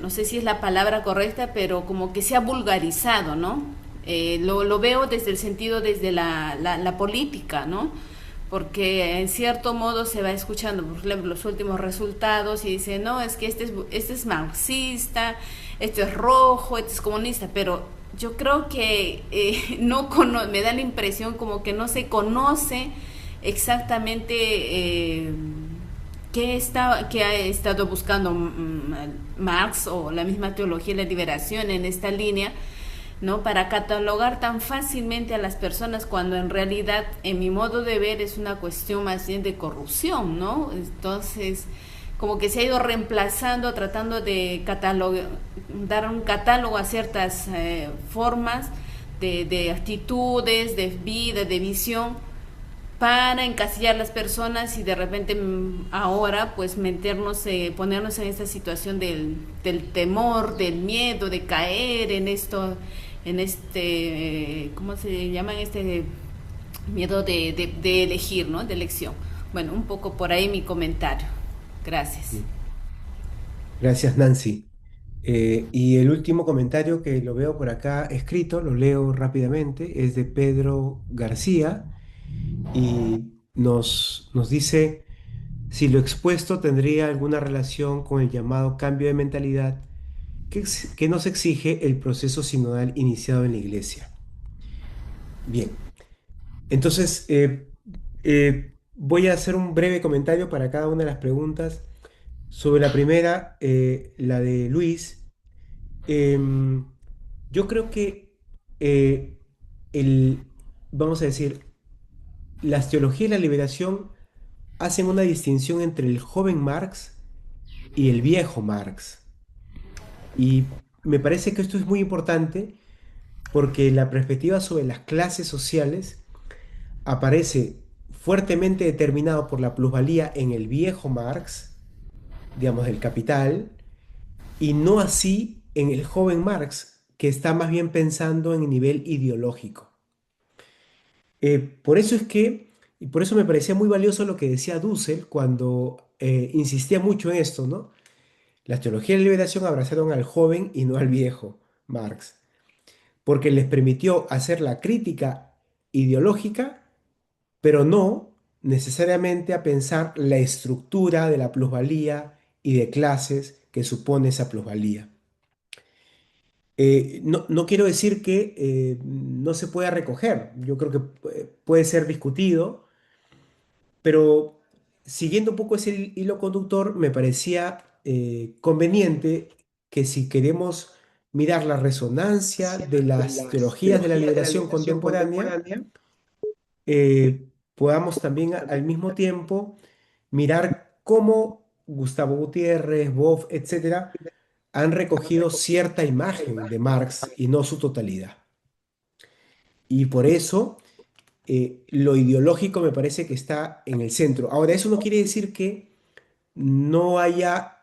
no sé si es la palabra correcta, pero como que se ha vulgarizado, ¿no? Lo veo desde el sentido, desde la política, ¿no? Porque en cierto modo se va escuchando, por ejemplo, los últimos resultados y dice, no, es que este es marxista, este es rojo, este es comunista, pero yo creo que me da la impresión como que no se conoce exactamente qué ha estado buscando Marx o la misma teología de la liberación en esta línea, ¿no? Para catalogar tan fácilmente a las personas cuando en realidad, en mi modo de ver, es una cuestión más bien de corrupción, ¿no? Entonces, como que se ha ido reemplazando, tratando de dar un catálogo a ciertas formas de actitudes, de vida, de visión, para encasillar las personas y de repente ahora pues ponernos en esta situación del temor, del miedo, de caer en esto, ¿cómo se llama? Este miedo de elegir, ¿no? De elección. Bueno, un poco por ahí mi comentario. Gracias. Gracias, Nancy. Y el último comentario que lo veo por acá escrito, lo leo rápidamente, es de Pedro García y nos dice si lo expuesto tendría alguna relación con el llamado cambio de mentalidad que nos exige el proceso sinodal iniciado en la Iglesia. Bien, entonces voy a hacer un breve comentario para cada una de las preguntas. Sobre la primera, la de Luis, em, yo creo que eh, el, vamos a decir, las teologías de la liberación hacen una distinción entre el joven Marx y el viejo Marx. Y me parece que esto es muy importante porque la perspectiva sobre las clases sociales aparece fuertemente determinado por la plusvalía en el viejo Marx, digamos, del capital, y no así en el joven Marx, que está más bien pensando en nivel ideológico. Por eso es que, y por eso me parecía muy valioso lo que decía Dussel cuando insistía mucho en esto, ¿no? Las teologías de la liberación abrazaron al joven y no al viejo Marx, porque les permitió hacer la crítica ideológica, pero no necesariamente a pensar la estructura de la plusvalía y de clases que supone esa plusvalía. No quiero decir que no se pueda recoger, yo creo que puede ser discutido, pero siguiendo un poco ese hilo conductor, me parecía conveniente que si queremos mirar la resonancia de las teologías de la liberación contemporánea, podamos también al mismo tiempo mirar cómo Gustavo Gutiérrez, Boff, etcétera, han recogido cierta imagen de Marx y no su totalidad. Y por eso lo ideológico me parece que está en el centro. Ahora, eso no quiere decir que no haya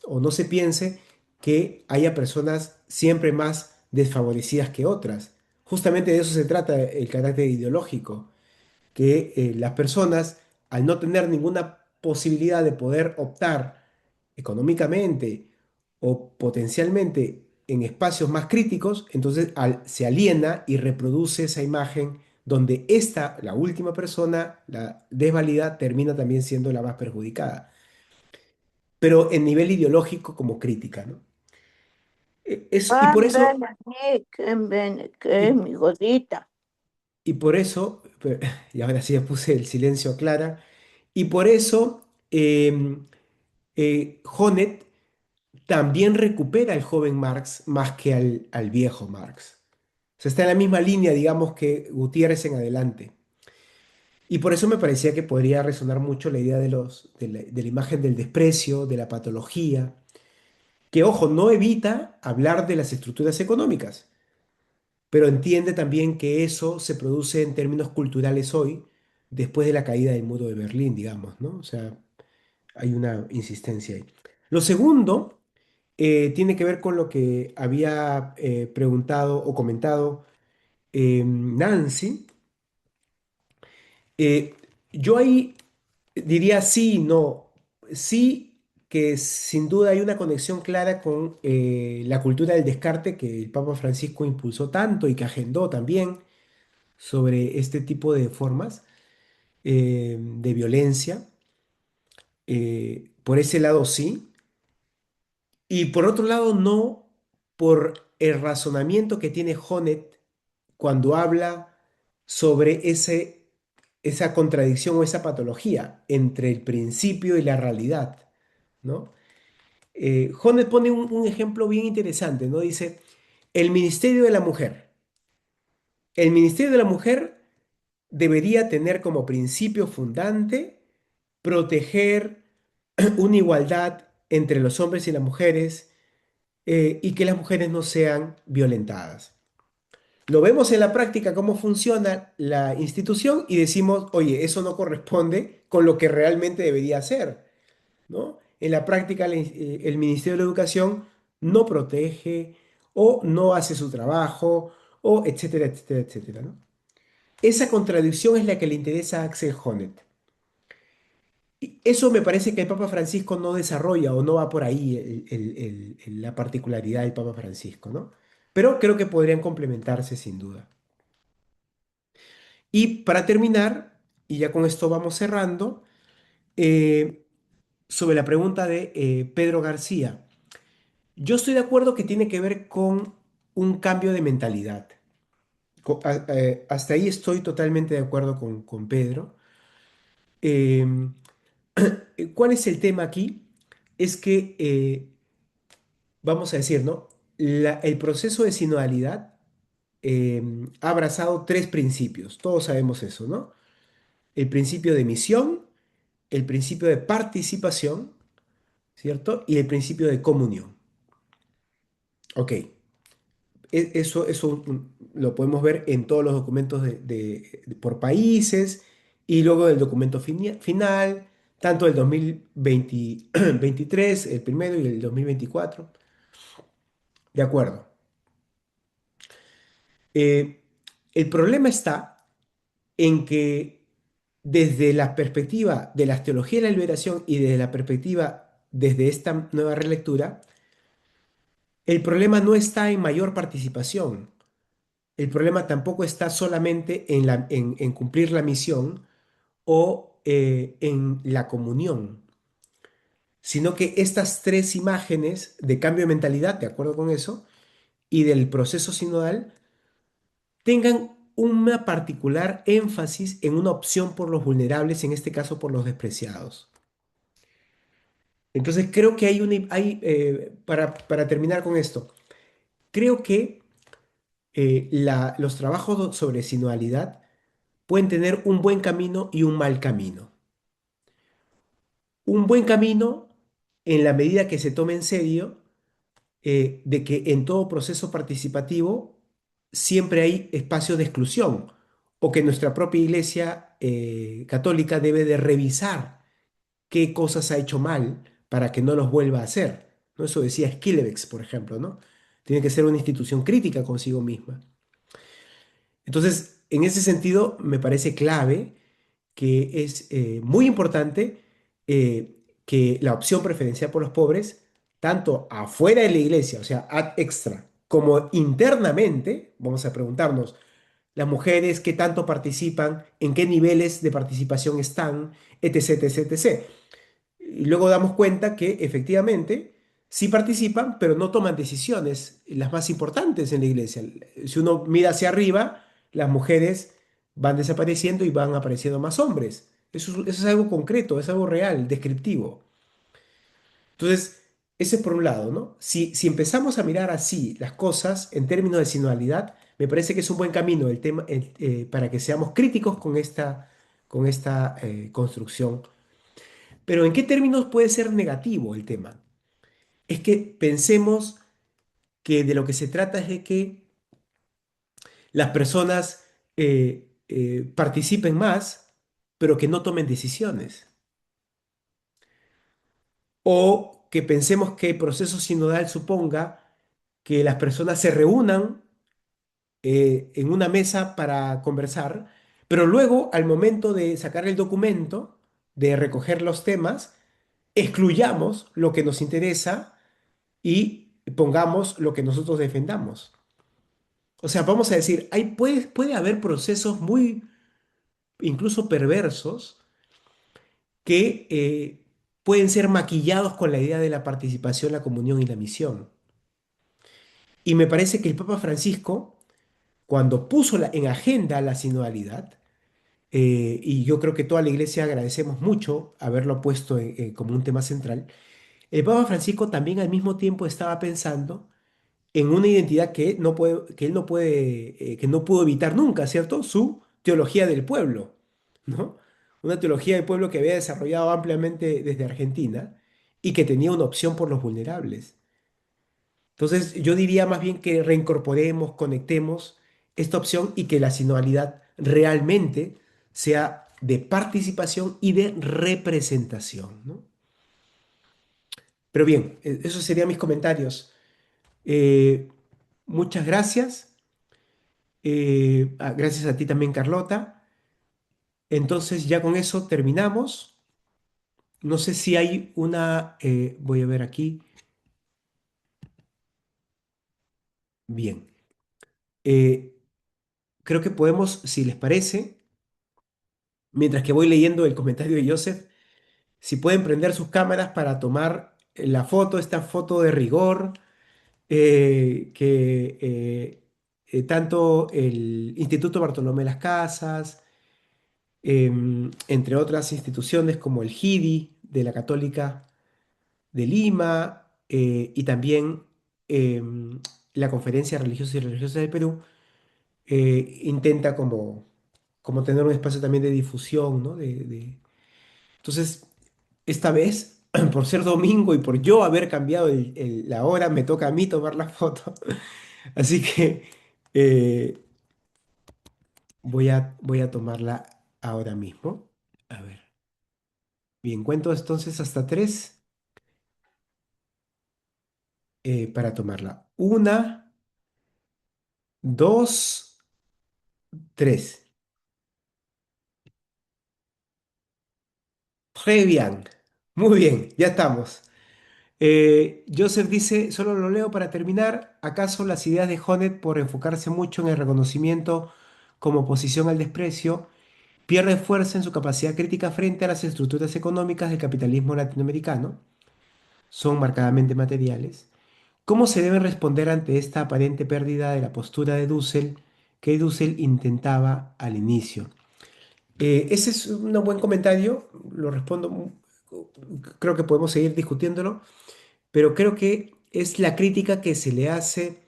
o no se piense que haya personas siempre más desfavorecidas que otras. Justamente de eso se trata el carácter ideológico, que las personas, al no tener ninguna posibilidad de poder optar económicamente o potencialmente en espacios más críticos, entonces se aliena y reproduce esa imagen donde esta, la última persona, la desvalida, termina también siendo la más perjudicada, pero en nivel ideológico como crítica, ¿no? Y por Ven, eso, ven y, aquí, mi gordita. y por eso, y ahora sí ya puse el silencio a Clara, y por eso Honneth también recupera al joven Marx más que al viejo Marx. O sea, está en la misma línea, digamos, que Gutiérrez en adelante. Y por eso me parecía que podría resonar mucho la idea de la imagen del desprecio, de la patología, que, ojo, no evita hablar de las estructuras económicas, pero entiende también que eso se produce en términos culturales hoy, después de la caída del muro de Berlín, digamos, ¿no? O sea, hay una insistencia ahí. Lo segundo tiene que ver con lo que había preguntado o comentado Nancy. Eh, yo ahí diría sí y no. Sí que sin duda hay una conexión clara con la cultura del descarte que el Papa Francisco impulsó tanto y que agendó también sobre este tipo de formas de violencia. Por ese lado sí. Y por otro lado no, por el razonamiento que tiene Honneth cuando habla sobre esa contradicción o esa patología entre el principio y la realidad, ¿no? Honneth pone un ejemplo bien interesante, ¿no? Dice, el Ministerio de la Mujer. El Ministerio de la Mujer debería tener como principio fundante proteger una igualdad entre los hombres y las mujeres y que las mujeres no sean violentadas. Lo vemos en la práctica cómo funciona la institución y decimos, oye, eso no corresponde con lo que realmente debería hacer, ¿no? En la práctica, el Ministerio de la Educación no protege o no hace su trabajo o etcétera, etcétera, etcétera, ¿no? Esa contradicción es la que le interesa a Axel Honneth. Y eso me parece que el Papa Francisco no desarrolla o no va por ahí la particularidad del Papa Francisco, ¿no? Pero creo que podrían complementarse sin duda. Y para terminar, y ya con esto vamos cerrando, eh, sobre la pregunta de Pedro García, yo estoy de acuerdo que tiene que ver con un cambio de mentalidad. Hasta ahí estoy totalmente de acuerdo con Pedro. Em, ¿Cuál es el tema aquí? Es que, vamos a decir, ¿no? El proceso de sinodalidad ha abrazado tres principios, todos sabemos eso, ¿no? El principio de misión, el principio de participación, ¿cierto? Y el principio de comunión. Ok, eso lo podemos ver en todos los documentos por países y luego el documento final, tanto el 2023, el primero y el 2024. De acuerdo. Eh, el problema está en que desde la perspectiva de las teologías de la liberación y desde la perspectiva desde esta nueva relectura, el problema no está en mayor participación. el problema tampoco está solamente en cumplir la misión o en la comunión, sino que estas tres imágenes de cambio de mentalidad, de acuerdo con eso, y del proceso sinodal, tengan una particular énfasis en una opción por los vulnerables, en este caso por los despreciados. Entonces creo que para terminar con esto, creo que los trabajos sobre sinodalidad pueden tener un buen camino y un mal camino. Un buen camino en la medida que se tome en serio de que en todo proceso participativo siempre hay espacios de exclusión o que nuestra propia Iglesia católica debe de revisar qué cosas ha hecho mal para que no los vuelva a hacer, ¿no? Eso decía Skillebeck, por ejemplo, ¿no? Tiene que ser una institución crítica consigo misma. Entonces, en ese sentido, me parece clave que es muy importante que la opción preferencial por los pobres, tanto afuera de la iglesia, o sea, ad extra, como internamente, vamos a preguntarnos, las mujeres qué tanto participan, en qué niveles de participación están, etc., etc., etc. Y luego damos cuenta que efectivamente sí participan, pero no toman decisiones, las más importantes en la iglesia. Si uno mira hacia arriba, las mujeres van desapareciendo y van apareciendo más hombres. Eso es algo concreto, es algo real, descriptivo. Entonces, ese es por un lado, ¿no? Si empezamos a mirar así las cosas en términos de sinodalidad, me parece que es un buen camino el tema, para que seamos críticos con esta construcción. Pero ¿en qué términos puede ser negativo el tema? Es que pensemos que de lo que se trata es de que las personas participen más, pero que no tomen decisiones. O que pensemos que el proceso sinodal suponga que las personas se reúnan en una mesa para conversar, pero luego al momento de sacar el documento, de recoger los temas, excluyamos lo que nos interesa y pongamos lo que nosotros defendamos. O sea, vamos a decir, puede haber procesos muy incluso perversos que pueden ser maquillados con la idea de la participación, la comunión y la misión. Y me parece que el Papa Francisco, cuando puso en agenda la sinodalidad, y yo creo que toda la iglesia agradecemos mucho haberlo puesto como un tema central, el Papa Francisco también al mismo tiempo estaba pensando en una identidad que él no puede, que no pudo evitar nunca, ¿cierto? Su teología del pueblo, ¿no? Una teología del pueblo que había desarrollado ampliamente desde Argentina y que tenía una opción por los vulnerables. Entonces, yo diría más bien que reincorporemos, conectemos esta opción y que la sinodalidad realmente sea de participación y de representación, ¿no? Pero bien, esos serían mis comentarios. Eh, Muchas gracias. Gracias a ti también, Carlota. Entonces, ya con eso terminamos. No sé si hay voy a ver aquí. Bien. Eh, Creo que podemos, si les parece, mientras que voy leyendo el comentario de Joseph, si pueden prender sus cámaras para tomar la foto, esta foto de rigor, que tanto el Instituto Bartolomé de las Casas, entre otras instituciones como el GIDI de la Católica de Lima y también la Conferencia de Religiosos y Religiosas del Perú, intenta como tener un espacio también de difusión, ¿no? Entonces, esta vez, por ser domingo y por yo haber cambiado la hora, me toca a mí tomar la foto. Así que voy a tomarla ahora mismo. A ver. Bien, cuento entonces hasta tres para tomarla. Una, dos, tres. Muy bien, ya estamos. Joseph dice, solo lo leo para terminar, ¿acaso las ideas de Honneth por enfocarse mucho en el reconocimiento como oposición al desprecio, pierde fuerza en su capacidad crítica frente a las estructuras económicas del capitalismo latinoamericano? Son marcadamente materiales. ¿Cómo se debe responder ante esta aparente pérdida de la postura de Dussel que Dussel intentaba al inicio? Ese es un buen comentario, lo respondo, creo que podemos seguir discutiéndolo, pero creo que es la crítica que se le hace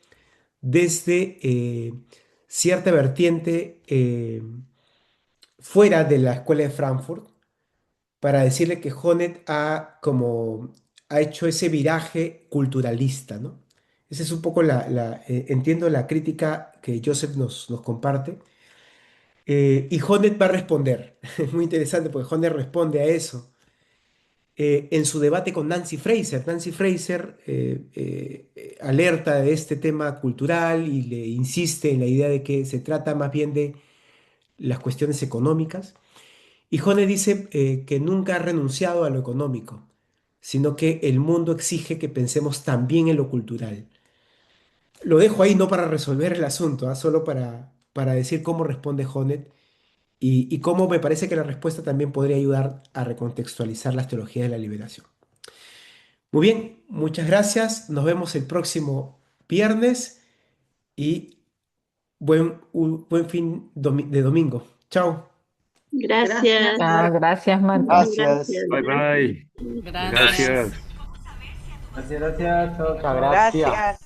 desde cierta vertiente fuera de la escuela de Frankfurt, para decirle que Honneth ha hecho ese viraje culturalista, ¿no? Esa es un poco entiendo la crítica que Joseph nos comparte. Y Honneth va a responder. Es muy interesante porque Honneth responde a eso. En su debate con Nancy Fraser. Nancy Fraser alerta de este tema cultural y le insiste en la idea de que se trata más bien de las cuestiones económicas. Y Hone dice que nunca ha renunciado a lo económico, sino que el mundo exige que pensemos también en lo cultural. Lo dejo ahí no para resolver el asunto, solo para decir cómo responde Honneth y cómo me parece que la respuesta también podría ayudar a recontextualizar las teologías de la liberación. Muy bien, muchas gracias. Nos vemos el próximo viernes y buen fin de domingo. Chao. Gracias. Gracias, Marco. Gracias. Bye bye. Gracias. Gracias. Gracias, gracias. Chao, chao. Gracias.